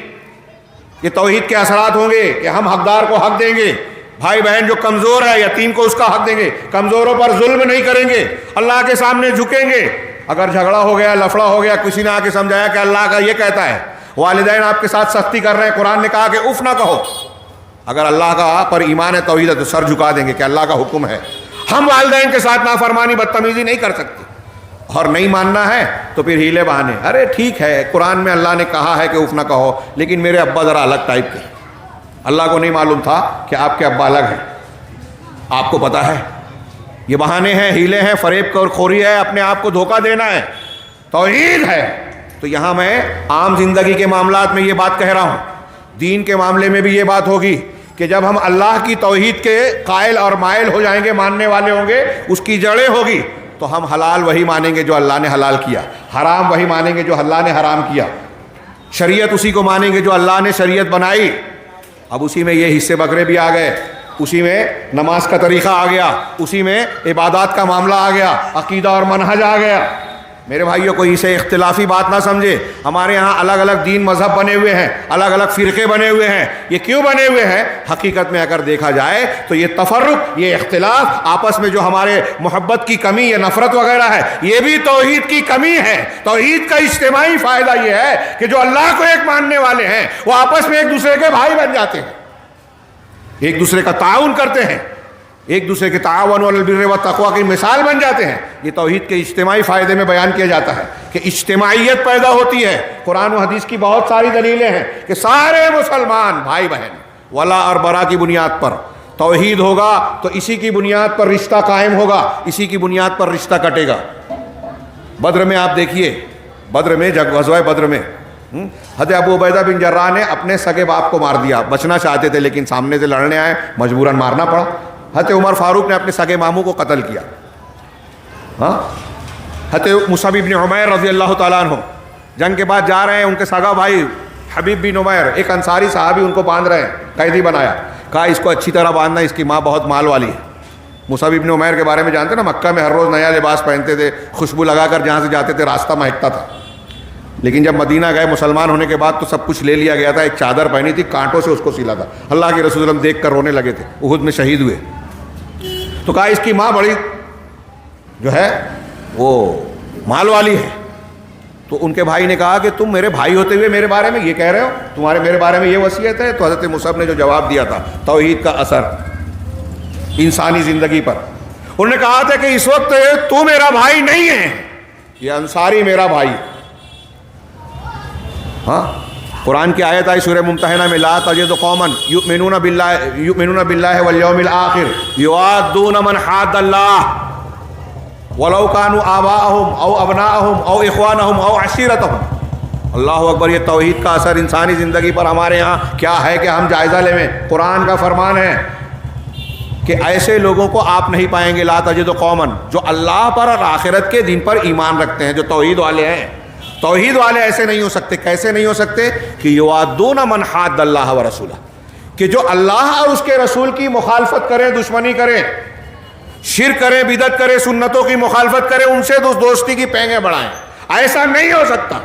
یہ توحید کے اثرات ہوں گے کہ ہم حقدار کو حق دیں گے، بھائی بہن جو کمزور ہے یتیم کو اس کا حق دیں گے، کمزوروں پر ظلم نہیں کریں گے، اللہ کے سامنے جھکیں گے. اگر جھگڑا ہو گیا، لفڑا ہو گیا، کسی نے آ کے سمجھایا کہ اللہ کا یہ کہتا ہے، والدین آپ کے ساتھ سختی کر رہے ہیں، قرآن نے کہا کہ اف نہ کہو. اگر اللہ کا پر ایمان ہے، توحید ہے، تو سر جھکا دیں گے کہ اللہ کا حکم ہے. ہم والدین کے ساتھ نافرمانی بدتمیزی نہیں کر سکتے. اور نہیں ماننا ہے تو پھر ہیلے بہانے، ارے ٹھیک ہے قرآن میں اللہ نے کہا ہے کہ اف نہ کہو، لیکن میرے ابا ذرا الگ ٹائپ کے، اللہ کو نہیں معلوم تھا کہ آپ کے ابا الگ ہیں، آپ کو پتا ہے. یہ بہانے ہیں، ہیلے ہیں، فریب اور خوری ہے، اپنے آپ کو دھوکہ دینا ہے. توحید ہے تو یہاں میں عام زندگی کے معاملات میں یہ بات کہہ رہا ہوں، دین کے معاملے میں بھی یہ بات ہوگی کہ جب ہم اللہ کی توحید کے قائل اور مائل ہو جائیں گے، ماننے والے ہوں گے، اس کی جڑیں ہوگی، تو ہم حلال وہی مانیں گے جو اللہ نے حلال کیا، حرام وہی مانیں گے جو اللہ نے حرام کیا، شریعت اسی کو مانیں گے جو اللہ نے شریعت بنائی. اب اسی میں یہ حصے بکرے بھی آ گئے، اسی میں نماز کا طریقہ آ گیا، اسی میں عبادات کا معاملہ آ گیا، عقیدہ اور منہج آ گیا. میرے بھائیوں کو اسے اختلافی بات نہ سمجھے. ہمارے ہاں الگ الگ دین مذہب بنے ہوئے ہیں، الگ الگ فرقے بنے ہوئے ہیں. یہ کیوں بنے ہوئے ہیں؟ حقیقت میں اگر دیکھا جائے تو یہ تفرق، یہ اختلاف، آپس میں جو ہمارے محبت کی کمی یا نفرت وغیرہ ہے، یہ بھی توحید کی کمی ہے. توحید کا اجتماعی فائدہ یہ ہے کہ جو اللہ کو ایک ماننے والے ہیں وہ آپس میں ایک دوسرے کے بھائی بن جاتے ہیں، ایک دوسرے کا تعاون کرتے ہیں، ایک دوسرے کے تعاون علی البر والتقوی کی مثال بن جاتے ہیں. یہ توحید کے اجتماعی فائدے میں بیان کیا جاتا ہے کہ اجتماعیت پیدا ہوتی ہے. قرآن و حدیث کی بہت ساری دلیلیں ہیں کہ سارے مسلمان بھائی بہن ولا اور برا کی بنیاد پر توحید ہوگا تو اسی کی بنیاد پر رشتہ قائم ہوگا، اسی کی بنیاد پر رشتہ کٹے گا. بدر میں آپ دیکھیے، بدر میں غزوہ بدر میں حضرت ابو عبیدہ بن جراح نے اپنے سگے باپ کو مار دیا. بچنا چاہتے تھے لیکن سامنے سے لڑنے آئے، مجبوراً مارنا پڑا. حضرت عمر فاروق نے اپنے سگے ماموں کو قتل کیا. حضرت مصعب بن عمیر رضی اللہ تعالیٰ عنہ جنگ کے بعد جا رہے ہیں، ان کے سگا بھائی حبیب بن عمیر ایک انصاری صحابی ان کو باندھ رہے ہیں، قیدی بنایا. کہا اس کو اچھی طرح باندھنا، اس کی ماں بہت مال والی ہے۔ مصعب ابن عمیر کے بارے میں جانتے نا، مکہ میں ہر روز نیا لباس پہنتے تھے، خوشبو لگا کر جہاں سے جاتے تھے راستہ مہکتا تھا، لیکن جب مدینہ گئے مسلمان ہونے کے بعد تو سب کچھ لے لیا گیا تھا۔ ایک چادر پہنی تھی، کانٹوں سے اس کو سلا تھا، اللہ کے رسول صلی اللہ علیہ وسلم دیکھ کر رونے لگے تھے، احد میں شہید ہوئے۔ تو کہا اس کی ماں بڑی جو ہے وہ مال والی ہے۔ تو ان کے بھائی نے کہا کہ تم میرے بھائی ہوتے ہوئے میرے بارے میں یہ کہہ رہے ہو، تمہارے میرے بارے میں یہ وصیت ہے؟ تو حضرت مصعب نے جو جواب دیا تھا، توحید کا اثر انسانی زندگی پر، انہوں نے کہا تھا کہ اس وقت تو میرا بھائی نہیں ہے، یہ انصاری میرا بھائی۔ ہاں، قرآن کی آیت آئی سورہ ممتحنہ میں، لا تجد قوما یؤمنون باللہ والیوم الآخر یوادون من حاد اللہ ولو كانوا آباءهم او ابناءهم او اخوانهم او عشیرتهم۔ اللہ اکبر، یہ توحید کا اثر انسانی زندگی پر ہمارے ہاں کیا ہے کہ ہم جائزہ لیں۔ قرآن کا فرمان ہے کہ ایسے لوگوں کو آپ نہیں پائیں گے، لا تجد قوما، جو اللہ پر اور آخرت کے دن پر ایمان رکھتے ہیں، جو توحید والے ہیں۔ توحید والے ایسے نہیں ہو سکتے۔ کیسے نہیں ہو سکتے؟ کہ یوادون من حاد اللہ ورسولہ، کہ جو اللہ اور اس کے رسول کی مخالفت کریں، دشمنی کریں، شرک کریں، بدعت کریں، سنتوں کی مخالفت کریں، ان سے دوستی کی پینگیں بڑھائیں۔ ایسا نہیں ہو سکتا۔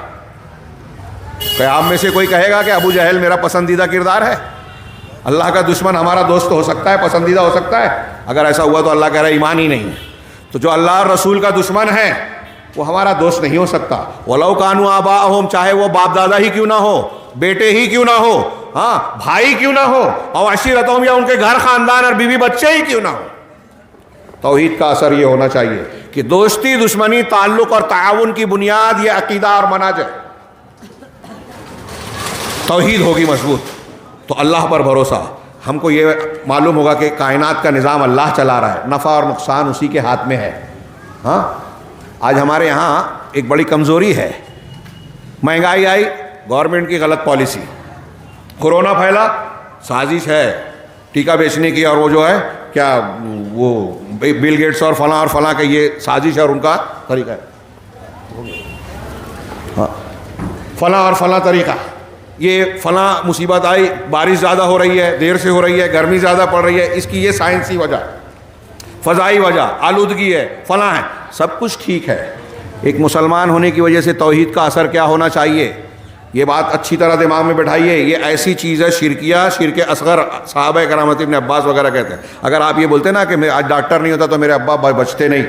کیا آپ میں سے کوئی کہے گا کہ ابو جہل میرا پسندیدہ کردار ہے؟ اللہ کا دشمن ہمارا دوست ہو سکتا ہے، پسندیدہ ہو سکتا ہے؟ اگر ایسا ہوا تو اللہ کہہ رہا ہے ایمان ہی نہیں ہے۔ تو جو اللہ اور رسول کا دشمن ہے وہ ہمارا دوست نہیں ہو سکتا۔ وَلَوْ كَانُوا آبَاءَهُمْ، چاہے وہ باپ دادا ہی کیوں نہ ہو، بیٹے ہی کیوں نہ ہو، ہاں بھائی کیوں نہ ہو، اور عشیرتہم، یا ان کے گھر خاندان اور بیوی بچے ہی کیوں نہ ہو۔ توحید کا اثر یہ ہونا چاہیے کہ دوستی، دشمنی، تعلق اور تعاون کی بنیاد یہ عقیدہ اور منہج ہے۔ توحید ہوگی مضبوط تو اللہ پر بھروسہ۔ ہم کو یہ معلوم ہوگا کہ کائنات کا نظام اللہ چلا رہا ہے، نفع اور نقصان اسی کے ہاتھ میں ہے۔ ہاں، آج ہمارے یہاں ایک بڑی کمزوری ہے، مہنگائی آئی، گورنمنٹ کی غلط پالیسی، کورونا پھیلا، سازش ہے ٹیکہ بیچنے کی، اور وہ جو ہے کیا وہ بل گیٹس اور فلاں کا یہ سازش ہے اور ان کا طریقہ ہے، ہاں فلاں اور فلاں طریقہ، یہ فلاں مصیبت آئی، بارش زیادہ ہو رہی ہے، دیر سے ہو رہی ہے، گرمی زیادہ پڑ رہی ہے، اس کی یہ سائنسی وجہ، فضائی وجہ، آلودگی ہے، فلاں ہے، سب کچھ ٹھیک ہے۔ ایک مسلمان ہونے کی وجہ سے توحید کا اثر کیا ہونا چاہیے، یہ بات اچھی طرح دماغ میں بٹھائیے۔ یہ ایسی چیز ہے شرکیہ، شرک اصغر، صحابہ کرام ابن عباس وغیرہ کہتے ہیں۔ اگر آپ یہ بولتے نا کہ میں آج ڈاکٹر نہیں ہوتا تو میرے ابا بچتے نہیں،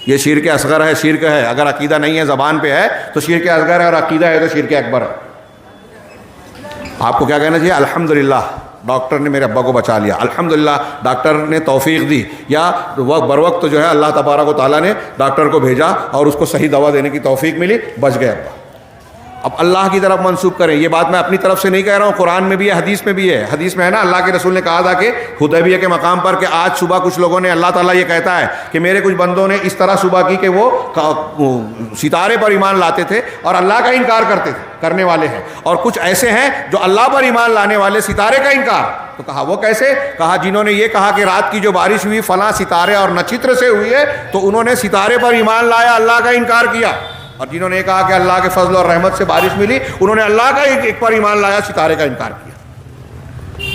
یہ شرک اصغر ہے، شرک ہے۔ اگر عقیدہ نہیں ہے، زبان پہ ہے تو شرک اصغر ہے، اور عقیدہ ہے تو شرک اکبر ہے۔ آپ کو کیا کہنا چاہیے؟ الحمدللہ ڈاکٹر نے میرے ابا کو بچا لیا، الحمدللہ ڈاکٹر نے توفیق دی، یا بر وقت جو ہے اللہ تبارک و تعالیٰ نے ڈاکٹر کو بھیجا اور اس کو صحیح دوا دینے کی توفیق ملی، بچ گئے ابا۔ اب اللہ کی طرف منسوب کریں، یہ بات میں اپنی طرف سے نہیں کہہ رہا ہوں، قرآن میں بھی ہے، حدیث میں بھی ہے۔ حدیث میں ہے نا، اللہ کے رسول نے کہا تھا کہ حدیبیہ کے مقام پر کہ آج صبح کچھ لوگوں نے، اللہ تعالیٰ یہ کہتا ہے کہ میرے کچھ بندوں نے اس طرح صبح کی کہ وہ ستارے پر ایمان لاتے تھے اور اللہ کا انکار کرنے والے ہیں، اور کچھ ایسے ہیں جو اللہ پر ایمان لانے والے، ستارے کا انکار۔ تو کہا وہ کیسے؟ کہا جنہوں نے یہ کہا کہ رات کی جو بارش ہوئی فلاں ستارے اور نچتر سے ہوئی ہے، تو انہوں نے ستارے پر ایمان لایا، اللہ کا انکار کیا۔ اور جنہوں نے کہا کہ اللہ کے فضل اور رحمت سے بارش ملی، انہوں نے اللہ کا ایک پر ایمان لایا، ستارے کا انکار کیا۔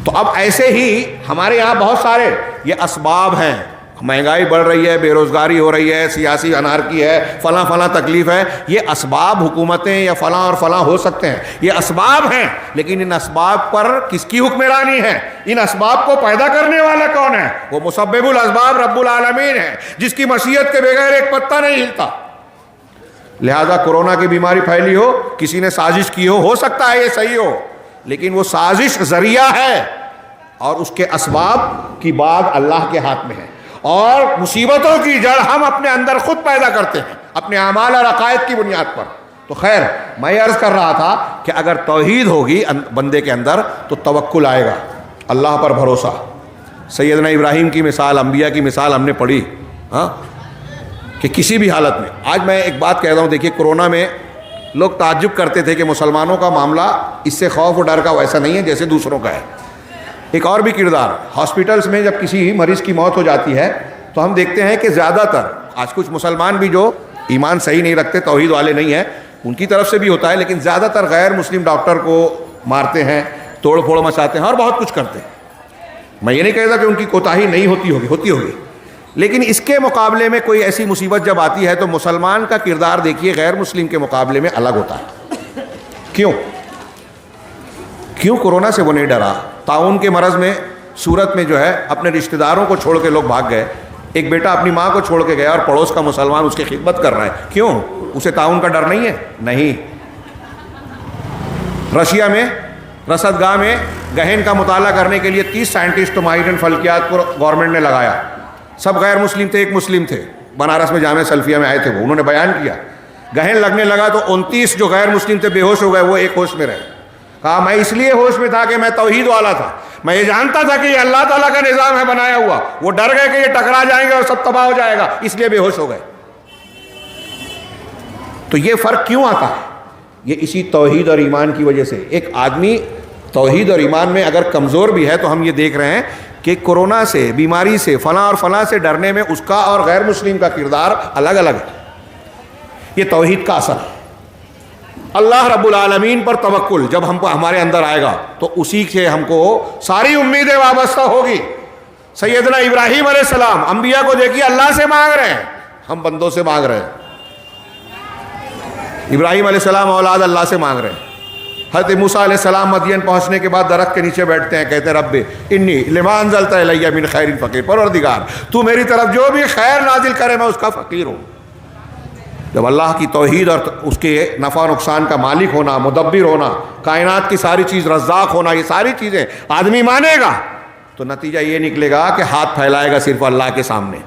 تو اب ایسے ہی ہمارے یہاں بہت سارے یہ اسباب ہیں، مہنگائی بڑھ رہی ہے، بے روزگاری ہو رہی ہے، سیاسی انارکی ہے، فلاں تکلیف ہے، یہ اسباب حکومتیں یا فلاں اور فلاں ہو سکتے ہیں، یہ اسباب ہیں، لیکن ان اسباب پر کس کی حکمرانی ہے؟ ان اسباب کو پیدا کرنے والا کون ہے؟ وہ مسبب الاسباب رب العالمین ہے، جس کی مشیت کے بغیر ایک پتا نہیں ہلتا۔ لہذا کورونا کی بیماری پھیلی ہو، کسی نے سازش کی ہو سکتا ہے یہ صحیح ہو، لیکن وہ سازش ذریعہ ہے، اور اس کے اسباب کی بات اللہ کے ہاتھ میں ہے، اور مصیبتوں کی جڑ ہم اپنے اندر خود پیدا کرتے ہیں اپنے اعمال اور عقائد کی بنیاد پر۔ تو خیر، میں عرض کر رہا تھا کہ اگر توحید ہوگی بندے کے اندر تو توکل آئے گا، اللہ پر بھروسہ۔ سیدنا ابراہیم کی مثال، انبیاء کی مثال ہم نے پڑھی، ہاں، کہ کسی بھی حالت میں۔ آج میں ایک بات کہہ رہا ہوں، دیکھیے کورونا میں لوگ تعجب کرتے تھے کہ مسلمانوں کا معاملہ اس سے خوف و ڈر کا ویسا نہیں ہے جیسے دوسروں کا ہے۔ ایک اور بھی کردار، ہاسپٹلس میں جب کسی مریض کی موت ہو جاتی ہے تو ہم دیکھتے ہیں کہ زیادہ تر آج کچھ مسلمان بھی جو ایمان صحیح نہیں رکھتے، توحید والے نہیں ہیں، ان کی طرف سے بھی ہوتا ہے، لیکن زیادہ تر غیر مسلم ڈاکٹر کو مارتے ہیں، توڑ پھوڑ مچاتے ہیں اور بہت کچھ کرتے ہیں. میں یہ نہیں کہتا کہ ان کی کوتاہی نہیں ہوتی ہوگی, لیکن اس کے مقابلے میں کوئی ایسی مصیبت جب آتی ہے تو مسلمان کا کردار دیکھیے غیر مسلم کے مقابلے میں الگ ہوتا ہے. کیوں کورونا سے وہ نہیں ڈرا؟ طاعون کے مرض میں صورت میں جو ہے اپنے رشتہ داروں کو چھوڑ کے لوگ بھاگ گئے. ایک بیٹا اپنی ماں کو چھوڑ کے گیا اور پڑوس کا مسلمان اس کی خدمت کر رہا ہے. کیوں؟ اسے طاعون کا ڈر نہیں ہے؟ نہیں. رشیا میں رصدگاہ میں گہن کا مطالعہ کرنے کے لیے 30 سائنٹسٹ ماہرین فلکیات کو گورنمنٹ نے لگایا. سب غیر مسلم تھے, ایک مسلم تھے, بنارس میں جامعہ سلفیہ میں آئے تھے. وہ انہوں نے بیان کیا, گہن لگنے لگا تو 29 جو غیر مسلم تھے بے ہوش ہو گئے, وہ ایک ہوش میں رہے. کہا میں اس لیے ہوش میں تھا کہ میں توحید والا تھا, میں یہ جانتا تھا کہ یہ اللہ تعالیٰ کا نظام ہے بنایا ہوا. وہ ڈر گئے کہ یہ ٹکرا جائیں گے اور سب تباہ ہو جائے گا, اس لیے بے ہوش ہو گئے. تو یہ فرق کیوں آتا ہے؟ یہ اسی توحید اور ایمان کی وجہ سے. ایک آدمی توحید اور ایمان میں اگر کمزور بھی ہے تو ہم یہ دیکھ رہے ہیں کہ کورونا سے, بیماری سے, فلاں اور فلاں سے ڈرنے میں اس کا اور غیر مسلم کا کردار الگ الگ ہے. یہ توحید کا اثر ہے. اللہ رب العالمین پر توکل جب ہمارے اندر آئے گا تو اسی سے ہم کو ساری امیدیں وابستہ ہوگی. سیدنا ابراہیم علیہ السلام انبیاء کو دیکھیے اللہ سے مانگ رہے ہیں, ہم بندوں سے مانگ رہے ہیں. ابراہیم علیہ السلام اولاد اللہ سے مانگ رہے ہیں. حضرت موسیٰ علیہ السلام مدین پہنچنے کے بعد درخت کے نیچے بیٹھتے ہیں, کہتے ہیں رب انی لما انزلت الی من خیر فقیر, پروردگار تو میری طرف جو بھی خیر نازل کرے میں اس کا فقیر ہوں. جب اللہ کی توحید اور اس کے نفع و نقصان کا مالک ہونا, مدبر ہونا, کائنات کی ساری چیز رزاق ہونا, یہ ساری چیزیں آدمی مانے گا تو نتیجہ یہ نکلے گا کہ ہاتھ پھیلائے گا صرف اللہ کے سامنے.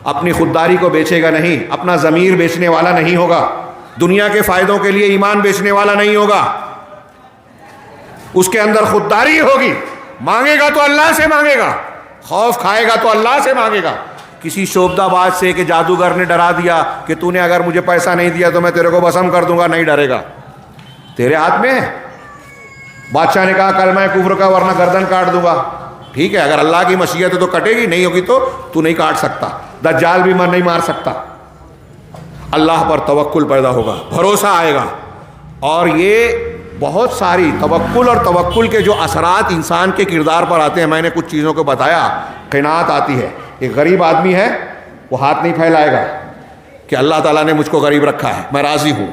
اپنی خودداری کو بیچے گا نہیں, اپنا ضمیر بیچنے والا نہیں ہوگا, دنیا کے فائدوں کے لیے ایمان بیچنے والا نہیں ہوگا. اس کے اندر خودداری ہوگی. مانگے گا تو اللہ سے مانگے گا, خوف کھائے گا تو اللہ سے مانگے گا. کسی شعبدہ باز سے کہ جادوگر نے ڈرا دیا کہ تو نے اگر مجھے پیسہ نہیں دیا تو میں تیرے کو بسم کر دوں گا, نہیں ڈرے گا, تیرے ہاتھ میں ہے. بادشاہ نے کہا کلمہ کفر کا ورنہ گردن کاٹ دوں گا. ٹھیک ہے, اگر اللہ کی مشیت ہے تو کٹے گی, نہیں ہوگی تو نہیں کاٹ سکتا. دجال بھی نہیں مار سکتا. اللہ پر توکل پیدا ہوگا, بھروسہ آئے گا. اور یہ بہت ساری توکل اور توکل کے جو اثرات انسان کے کردار پر آتے ہیں, میں نے کچھ چیزوں کو بتایا. قناعت آتی ہے. ایک غریب آدمی ہے, وہ ہاتھ نہیں پھیلائے گا کہ اللہ تعالیٰ نے مجھ کو غریب رکھا ہے, میں راضی ہوں.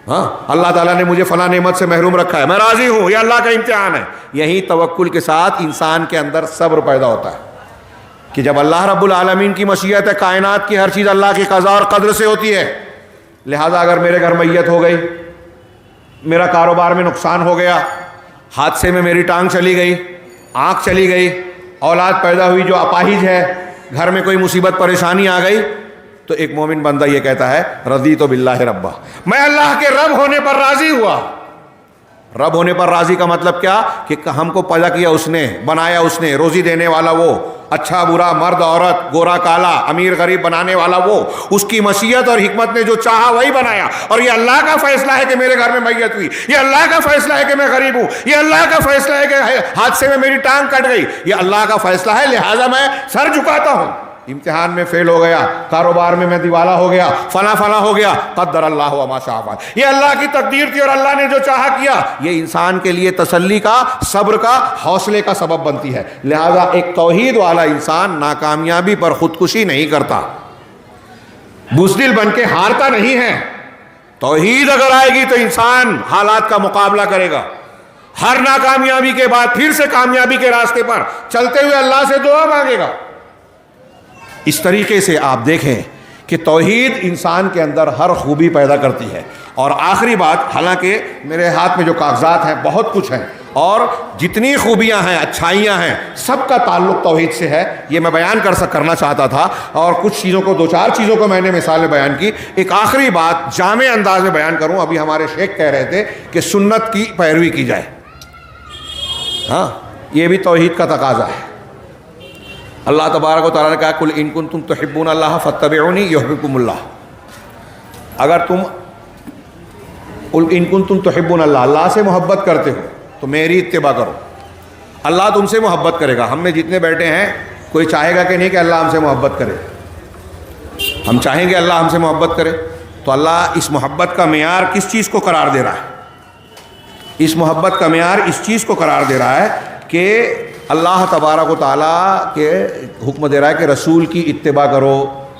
ہاں, اللہ تعالیٰ نے مجھے فلاں نعمت سے محروم رکھا ہے, میں راضی ہوں, یہ اللہ کا امتحان ہے. یہی توکل کے ساتھ انسان کے اندر صبر پیدا ہوتا ہے کہ جب اللہ رب العالمین کی مشیت ہے, کائنات کی ہر چیز اللہ کی قضا اور قدر سے ہوتی ہے. لہذا اگر میرے گھر میت ہو گئی, میرا کاروبار میں نقصان ہو گیا, حادثے میں میری ٹانگ چلی گئی, آنکھ چلی گئی, اولاد پیدا ہوئی جو اپاہج ہے, گھر میں کوئی مصیبت پریشانی آ گئی, تو ایک مومن بندہ یہ کہتا ہے رضیت باللہ ربا, میں اللہ کے رب ہونے پر راضی ہوا. رب ہونے پر راضی کا مطلب کیا کہ ہم کو پیدا کیا اس نے, بنایا اس نے, روزی دینے والا وہ, اچھا برا, مرد عورت, گورا کالا, امیر غریب بنانے والا وہ, اس کی مشیت اور حکمت نے جو چاہا وہی بنایا. اور یہ اللہ کا فیصلہ ہے کہ میرے گھر میں میت ہوئی, یہ اللہ کا فیصلہ ہے کہ میں غریب ہوں, یہ اللہ کا فیصلہ ہے کہ حادثے میں میری ٹانگ کٹ گئی, یہ اللہ کا فیصلہ ہے. لہٰذا میں سر جھکاتا ہوں. امتحان میں فیل ہو گیا, کاروبار میں دیوالا ہو گیا, فلاں ہو گیا, قدر اللہ وما شاء فعل, یہ اللہ کی تقدیر تھی اور اللہ نے جو چاہا کیا. یہ انسان کے لیے تسلی کا, صبر کا, حوصلے کا سبب بنتی ہے. لہذا ایک توحید والا انسان ناکامیابی پر خودکشی نہیں کرتا, بزدل بن کے ہارتا نہیں ہے. توحید اگر آئے گی تو انسان حالات کا مقابلہ کرے گا, ہر ناکامیابی کے بعد پھر سے کامیابی کے راستے پر چلتے ہوئے اللہ سے دعا مانگے گا. اس طریقے سے آپ دیکھیں کہ توحید انسان کے اندر ہر خوبی پیدا کرتی ہے. اور آخری بات, حالانکہ میرے ہاتھ میں جو کاغذات ہیں بہت کچھ ہیں, اور جتنی خوبیاں ہیں, اچھائیاں ہیں, سب کا تعلق توحید سے ہے. یہ میں بیان کرنا چاہتا تھا, اور کچھ چیزوں کو, 2-4 چیزوں کو میں نے مثالیں بیان کی. ایک آخری بات جامع انداز میں بیان کروں. ابھی ہمارے شیخ کہہ رہے تھے کہ سنت کی پیروی کی جائے. ہاں, یہ بھی توحید کا تقاضا ہے. اللہ تبارک و تعالیٰ نے کہا قل ان کنتم تحبون اللہ فاتبعونی یحببکم اللہ. اگر تم قل ان کنتم تحبون اللہ, اللہ سے محبت کرتے ہو تو میری اتباع کرو, اللہ تم سے محبت کرے گا. ہم میں جتنے بیٹھے ہیں کوئی چاہے گا کہ نہیں کہ اللہ ہم سے محبت کرے؟ ہم چاہیں گے اللہ ہم سے محبت کرے. تو اللہ اس محبت کا معیار کس چیز کو قرار دے رہا ہے؟ اس محبت کا معیار اس چیز کو قرار دے رہا ہے کہ اللہ تبارک و تعالیٰ کے حکم دے رہا ہے کہ رسول کی اتباع کرو،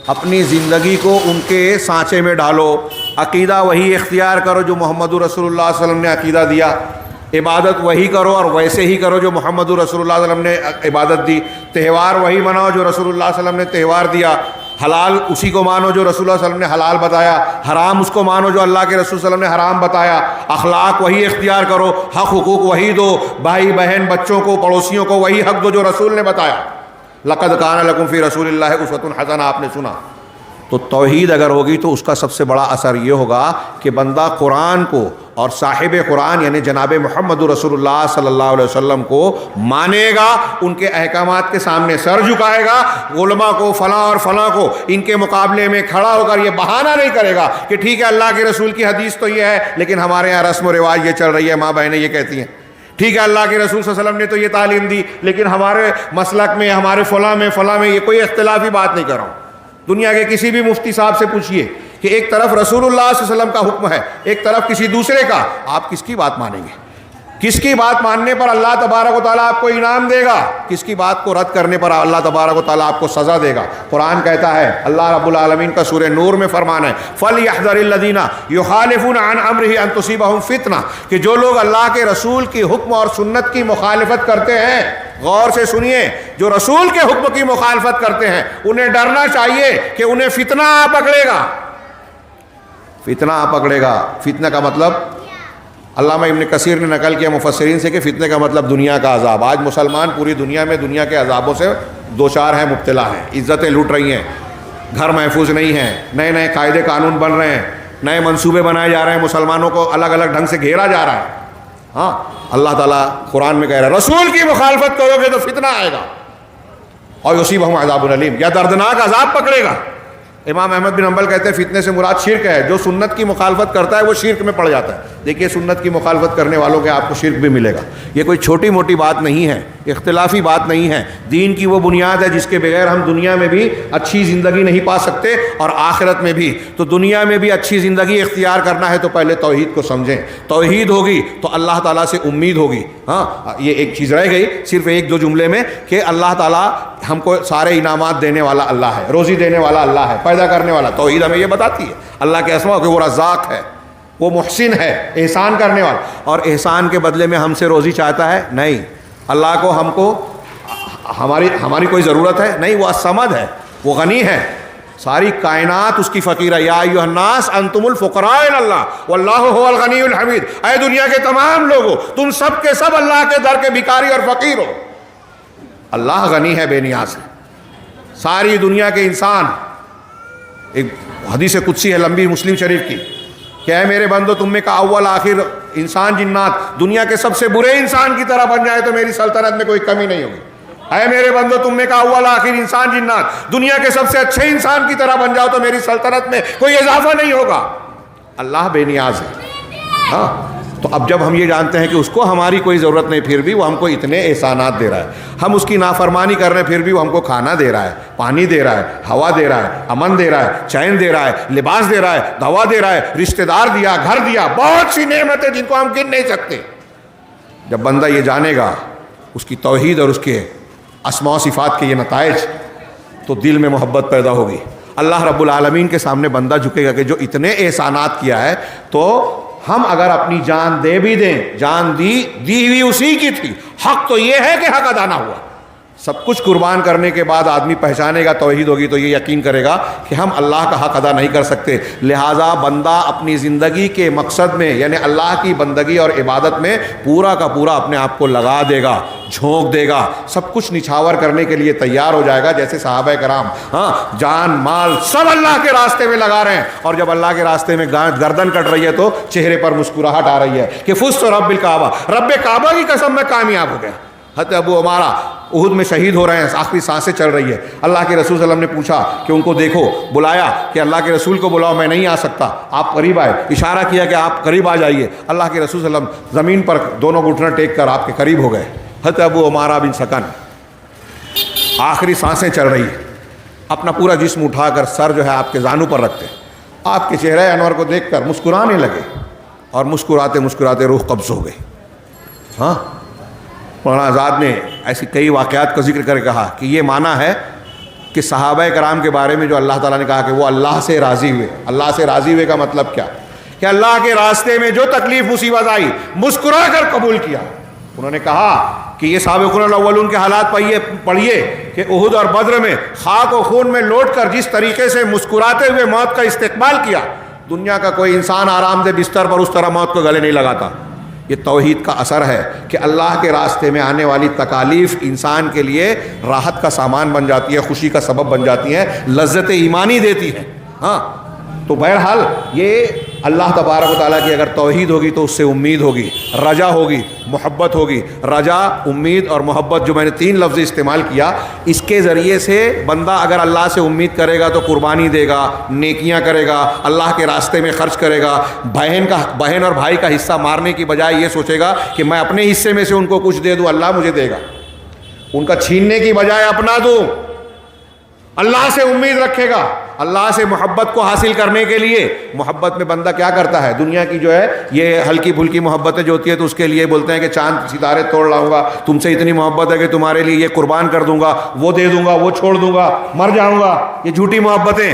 اپنی زندگی کو ان کے سانچے میں ڈالو، عقیدہ وہی اختیار کرو جو محمد رسول اللہ صلی اللہ علیہ وسلم نے عقیدہ دیا، عبادت وہی کرو اور ویسے ہی کرو جو محمد رسول اللہ صلی اللہ علیہ وسلم نے عبادت دی، تہوار وہی مناؤ جو رسول اللہ صلی اللہ علیہ وسلم نے تہوار دیا، حلال اسی کو مانو جو رسول اللہ صلی اللہ علیہ وسلم نے حلال بتایا، حرام اس کو مانو جو اللہ کے رسول صلی اللہ علیہ وسلم نے حرام بتایا، اخلاق وہی اختیار کرو، حق حقوق وہی دو، بھائی بہن بچوں کو پڑوسیوں کو وہی حق دو جو رسول نے بتایا۔ لقد کان لکم فی رسول اللہ اسوۃ حسنہ، آپ نے سنا۔ تو توحید اگر ہوگی تو اس کا سب سے بڑا اثر یہ ہوگا کہ بندہ قرآن کو اور صاحب قرآن یعنی جناب محمد رسول اللہ صلی اللہ علیہ وسلم کو مانے گا، ان کے احکامات کے سامنے سر جھکائے گا، علماء کو فلاں اور فلاں کو ان کے مقابلے میں کھڑا ہو کر یہ بہانہ نہیں کرے گا کہ ٹھیک ہے اللہ کے رسول کی حدیث تو یہ ہے لیکن ہمارے یہاں رسم و رواج یہ چل رہی ہے، ماں بہنیں یہ کہتی ہیں، ٹھیک ہے اللہ کے رسول صلی اللہ علیہ وسلم نے تو یہ تعلیم دی لیکن ہمارے مسلک میں ہمارے فلاں میں یہ کوئی اختلافی بات نہیں کر رہا ہوں۔ دنیا کے کسی بھی مفتی صاحب سے پوچھئے کہ ایک طرف رسول اللہ صلی اللہ علیہ وسلم کا حکم ہے، ایک طرف کسی دوسرے کا، آپ کس کی بات مانیں گے؟ کس کی بات ماننے پر اللہ تبارک و تعالیٰ آپ کو انعام دے گا، کس کی بات کو رد کرنے پر اللہ تبارک و تعالیٰ آپ کو سزا دے گا؟ قرآن کہتا ہے، اللہ رب العالمین کا سورہ نور میں فرمان ہے، فَلْيَحْذَرِ الَّذِينَ يُخَالِفُونَ عَنْ أَمْرِهِ أَن تُصِيبَهُمْ فِتْنَةٌ، کہ جو لوگ اللہ کے رسول کی حکم اور سنت کی مخالفت کرتے ہیں، غور سے سنیے، جو رسول کے حکم کی مخالفت کرتے ہیں انہیں ڈرنا چاہیے کہ انہیں فتنہ آ پکڑے گا۔ فتنہ آ پکڑے گا، فتنہ کا مطلب علامہ ابن کثیر نے نقل کیا مفسرین سے کہ فتنے کا مطلب دنیا کا عذاب۔ آج مسلمان پوری دنیا میں دنیا کے عذابوں سے دوچار ہیں، مبتلا ہیں، عزتیں لوٹ رہی ہیں، گھر محفوظ نہیں ہیں، نئے نئے قاعدے قانون بن رہے ہیں، نئے منصوبے بنائے جا رہے ہیں، مسلمانوں کو الگ الگ ڈھنگ سے گھیرا جا رہا ہے۔ ہاں اللہ تعالیٰ قرآن میں کہہ رہا ہے رسول کی مخالفت کرو گے تو فتنہ آئے گا اور یصیبہم عذاب علیم، یا دردناک عذاب پکڑے گا۔ امام احمد بن حنبل کہتے ہیں فتنے سے مراد شرک ہے، جو سنت کی مخالفت کرتا ہے وہ شرک میں پڑ جاتا ہے۔ دیکھیے سنت کی مخالفت کرنے والوں کے آپ کو شرک بھی ملے گا، یہ کوئی چھوٹی موٹی بات نہیں ہے، اختلافی بات نہیں ہے، دین کی وہ بنیاد ہے جس کے بغیر ہم دنیا میں بھی اچھی زندگی نہیں پا سکتے اور آخرت میں بھی۔ تو دنیا میں بھی اچھی زندگی اختیار کرنا ہے تو پہلے توحید کو سمجھیں، توحید ہوگی تو اللہ تعالیٰ سے امید ہوگی۔ ہاں یہ ایک چیز رہ گئی صرف ایک دو جملے میں کہ اللہ تعالیٰ ہم کو سارے انعامات دینے والا اللہ ہے، روزی دینے والا اللہ ہے، پیدا کرنے والا۔ توحید ہمیں یہ بتاتی ہے اللہ کے اسماء کہ وہ رزاق ہے، وہ محسن ہے، احسان کرنے والا، اور احسان کے بدلے میں ہم سے روزی چاہتا ہے؟ نہیں۔ اللہ کو ہم کو ہماری کوئی ضرورت ہے؟ نہیں، وہ الصمد ہے، وہ غنی ہے، ساری کائنات اس کی فقیر ہے۔ یا ایھا الناس انتم الفقراء الی اللہ واللہ هو الغنی الحمید، اے دنیا کے تمام لوگوں تم سب کے سب اللہ کے در کے بھکاری اور فقیر ہو۔ اللہ غنی ہے، بے نیاز ہے۔ ساری دنیا کے انسان، ایک حدیث قدسی ہے لمبی مسلم شریف کی کہ اے میرے بندو تم میں کا اول آخر انسان جنات دنیا کے سب سے برے انسان کی طرح بن جائے تو میری سلطنت میں کوئی کمی نہیں ہوگی۔ اے میرے بندو تم میں کا اول آخر انسان جنات دنیا کے سب سے اچھے انسان کی طرح بن جاؤ تو میری سلطنت میں کوئی اضافہ نہیں ہوگا۔ اللہ بے نیاز ہے۔ ہاں تو اب جب ہم یہ جانتے ہیں کہ اس کو ہماری کوئی ضرورت نہیں، پھر بھی وہ ہم کو اتنے احسانات دے رہا ہے، ہم اس کی نافرمانی کر رہے ہیں پھر بھی وہ ہم کو کھانا دے رہا ہے، پانی دے رہا ہے، ہوا دے رہا ہے، امن دے رہا ہے، چین دے رہا ہے، لباس دے رہا ہے، دوا دے رہا ہے، رشتہ دار دیا، گھر دیا، بہت سی نعمتیں جن کو ہم گن نہیں سکتے۔ جب بندہ یہ جانے گا اس کی توحید اور اس کے اسماء و صفات کے یہ نتائج، تو دل میں محبت پیدا ہوگی۔ اللہ رب العالمین کے سامنے بندہ جھکے گا کہ جو اتنے احسانات کیا ہے، تو ہم اگر اپنی جان دے بھی دیں، جان دی ہوئی اسی کی تھی، حق تو یہ ہے کہ حق ادا نہ ہوا۔ سب کچھ قربان کرنے کے بعد آدمی پہچانے گا توحید ہوگی تو یہ یقین کرے گا کہ ہم اللہ کا حق ادا نہیں کر سکتے، لہٰذا بندہ اپنی زندگی کے مقصد میں یعنی اللہ کی بندگی اور عبادت میں پورا کا پورا اپنے آپ کو لگا دے گا، جھونک دے گا، سب کچھ نچھاور کرنے کے لیے تیار ہو جائے گا، جیسے صحابہ کرام جان مال سب اللہ کے راستے میں لگا رہے ہیں، اور جب اللہ کے راستے میں گردن کٹ رہی ہے تو چہرے پر مسکراہٹ آ رہی ہے کہ فزت رب الکعبہ، رب کعبہ کی قسم میں کامیاب ہو گیا۔ حضرت ابو عمارہ احد میں شہید ہو رہے ہیں، آخری سانسیں چل رہی ہے، اللہ کے رسول صلی اللہ علیہ وسلم نے پوچھا کہ ان کو دیکھو، بلایا کہ اللہ کے رسول کو بلاؤ، میں نہیں آ سکتا، آپ قریب آئے، اشارہ کیا کہ آپ قریب آ جائیے، اللہ کے رسول صلی اللہ علیہ وسلم زمین پر دونوں گھٹنے ٹیک کر آپ کے قریب ہو گئے۔ حضرت ابو عمارہ بن سکن آخری سانسیں چل رہی ہے، اپنا پورا جسم اٹھا کر سر جو ہے آپ کے زانوں پر رکھتے، آپ کے چہرہ انور کو دیکھ کر مسکرانے لگے، اور مسکراتے مسکراتے روح قبض ہو گئی. ہاں، مولانا آزاد نے ایسی کئی واقعات کا ذکر کر کہا کہ یہ معنی ہے کہ صحابہ کرام کے بارے میں جو اللہ تعالیٰ نے کہا کہ وہ اللہ سے راضی ہوئے. اللہ سے راضی ہوئے کا مطلب کیا؟ کہ اللہ کے راستے میں جو تکلیف مصیبت آئی مسکرا کر قبول کیا. انہوں نے کہا کہ یہ سابقون الاولون کے حالات پڑھیے کہ احد اور بدر میں خاک و خون میں لوٹ کر جس طریقے سے مسکراتے ہوئے موت کا استقبال کیا، دنیا کا کوئی انسان آرام دہ بستر پر اس طرح موت کو گلے نہیں لگاتا. یہ توحید کا اثر ہے کہ اللہ کے راستے میں آنے والی تکالیف انسان کے لیے راحت کا سامان بن جاتی ہے، خوشی کا سبب بن جاتی ہیں، لذت ایمانی دیتی ہے. ہاں، تو بہرحال یہ اللہ تبارک و تعالیٰ کی اگر توحید ہوگی تو اس سے امید ہوگی، رجا ہوگی، محبت ہوگی. رجا، امید اور محبت جو میں نے 3 لفظ استعمال کیا، اس کے ذریعے سے بندہ اگر اللہ سے امید کرے گا تو قربانی دے گا، نیکیاں کرے گا، اللہ کے راستے میں خرچ کرے گا. بہن اور بھائی کا حصہ مارنے کی بجائے یہ سوچے گا کہ میں اپنے حصے میں سے ان کو کچھ دے دوں، اللہ مجھے دے گا. ان کا چھیننے کی بجائے اپنا دوں. اللہ سے امید رکھے گا. اللہ سے محبت کو حاصل کرنے کے لیے محبت میں بندہ کیا کرتا ہے؟ دنیا کی جو ہے یہ ہلکی پھلکی محبتیں جو ہوتی ہے تو اس کے لیے بولتے ہیں کہ چاند ستارے توڑ لاؤں گا، تم سے اتنی محبت ہے کہ تمہارے لیے یہ قربان کر دوں گا، وہ دے دوں گا، وہ چھوڑ دوں گا، مر جاؤں گا. یہ جھوٹی محبتیں.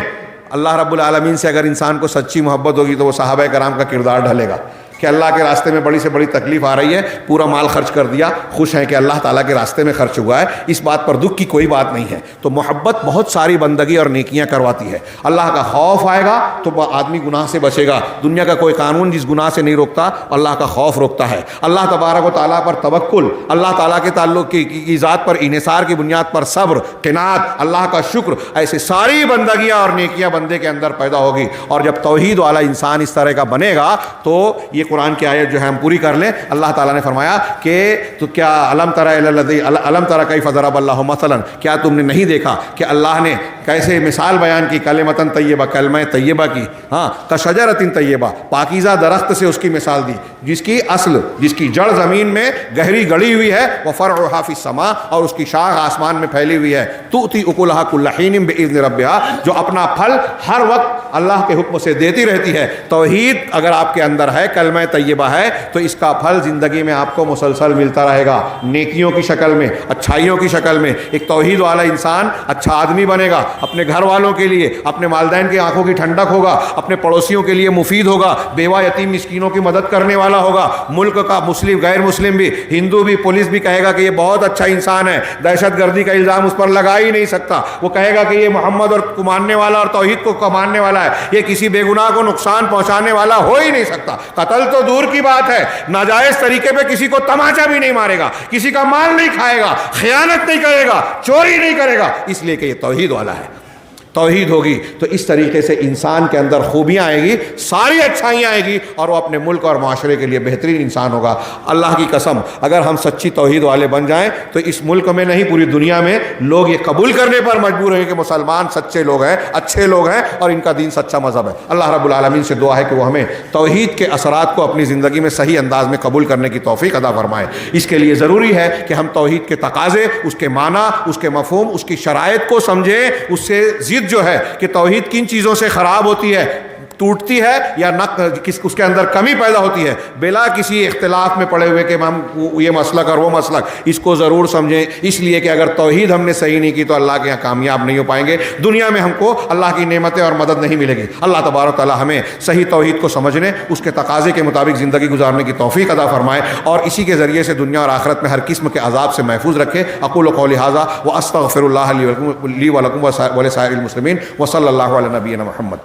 اللہ رب العالمین سے اگر انسان کو سچی محبت ہوگی تو وہ صحابہ کرام کا کردار ڈھلے گا کہ اللہ کے راستے میں بڑی سے بڑی تکلیف آ رہی ہے، پورا مال خرچ کر دیا، خوش ہیں کہ اللہ تعالیٰ کے راستے میں خرچ ہوا ہے، اس بات پر دکھ کی کوئی بات نہیں ہے. تو محبت بہت ساری بندگی اور نیکیاں کرواتی ہے. اللہ کا خوف آئے گا تو آدمی گناہ سے بچے گا. دنیا کا کوئی قانون جس گناہ سے نہیں روکتا، اللہ کا خوف روکتا ہے. اللہ تبارک و تعالیٰ پر توکل، اللہ تعالیٰ کے تعلق کی ذات پر انحصار کی بنیاد پر صبر، قناعت، اللہ کا شکر، ایسے ساری بندگیاں اور نیکیاں بندے کے اندر پیدا ہوگی. اور جب توحید والا انسان اس طرح کا بنے گا تو یہ قرآن کی آیت جو ہے ہم پوری کر لیں. اللہ تعالیٰ نے فرمایا کہ تو کیا علم ترى کیف ضرب اللہ مثلا، کیا تم نے نہیں دیکھا کہ اللہ نے کیسے مثال بیان کی کلمۃ طیبہ، کلمہ طیبہ کی. ہاں، کشجرۃ طیبہ، پاکیزہ درخت سے اس کی مثال دی جس کی اصل، جس کی جڑ زمین میں گہری گڑی ہوئی ہے، وفرعها فی السماء، اور اس کی شاخ آسمان میں پھیلی ہوئی ہے. تؤتی اکلھا کل حین باذن ربها، جو اپنا پھل ہر وقت اللہ کے حکم سے دیتی رہتی ہے. توحید اگر آپ کے اندر ہے، کلمہ طیبہ ہے، تو اس کا پھل زندگی میں آپ کو مسلسل ملتا رہے گا، نیکیوں کی شکل میں، اچھائیوں کی شکل میں. ایک توحید والا انسان اچھا آدمی بنے گا، اپنے گھر والوں کے لیے، اپنے والدین کی آنکھوں کی ٹھنڈک ہوگا، اپنے پڑوسیوں کے لیے مفید ہوگا، بیوہ یتیم مسکینوں کی مدد کرنے والا ہوگا. ملک کا مسلم، غیر مسلم بھی، ہندو بھی، پولیس بھی کہے گا کہ یہ بہت اچھا انسان ہے، دہشت گردی کا الزام اس پر لگا ہی نہیں سکتا. وہ کہے گا کہ یہ محمد اور کو ماننے والا اور توحید کو ماننے والا ہے، یہ کسی بے گناہ کو نقصان پہنچانے والا ہو ہی نہیں سکتا. قتل تو دور کی بات ہے، ناجائز طریقے پہ کسی کو تماچا بھی نہیں مارے گا، کسی کا مال نہیں کھائے گا، خیانت نہیں کرے گا، چوری نہیں کرے گا، اس لیے کہ یہ توحید والا ہے. توحید ہوگی تو اس طریقے سے انسان کے اندر خوبیاں آئے گی، ساری اچھائیاں آئے گی، اور وہ اپنے ملک اور معاشرے کے لیے بہترین انسان ہوگا. اللہ کی قسم اگر ہم سچی توحید والے بن جائیں تو اس ملک میں نہیں پوری دنیا میں لوگ یہ قبول کرنے پر مجبور ہیں کہ مسلمان سچے لوگ ہیں، اچھے لوگ ہیں، اور ان کا دین سچا مذہب ہے. اللہ رب العالمین سے دعا ہے کہ وہ ہمیں توحید کے اثرات کو اپنی زندگی میں صحیح انداز میں قبول کرنے کی توفیق عطا فرمائے. اس کے لیے ضروری ہے کہ ہم توحید کے تقاضے، اس کے معنی، اس کے مفہوم، اس کی شرائط کو سمجھیں. اس سے ضد جو ہے کہ توحید کن چیزوں سے خراب ہوتی ہے، ٹوٹتی ہے، یا اس کے اندر کمی پیدا ہوتی ہے، بلا کسی اختلاف میں پڑے ہوئے کہ ہم یہ مسلک اور وہ مسلک، اس کو ضرور سمجھیں. اس لیے کہ اگر توحید ہم نے صحیح نہیں کی تو اللہ کے یہاں کامیاب نہیں ہو پائیں گے، دنیا میں ہم کو اللہ کی نعمتیں اور مدد نہیں ملے گی. اللہ تبارک تعالی ہمیں صحیح توحید کو سمجھنے، اس کے تقاضے کے مطابق زندگی گزارنے کی توفیق عطا فرمائے، اور اسی کے ذریعے سے دنیا اور آخرت میں ہر قسم کے عذاب سے محفوظ رکھے. اقول قولی ھذا واستغفر اللہ لی ولکم ولسائر المسلمین وصلی اللہ علی نبینا محمد.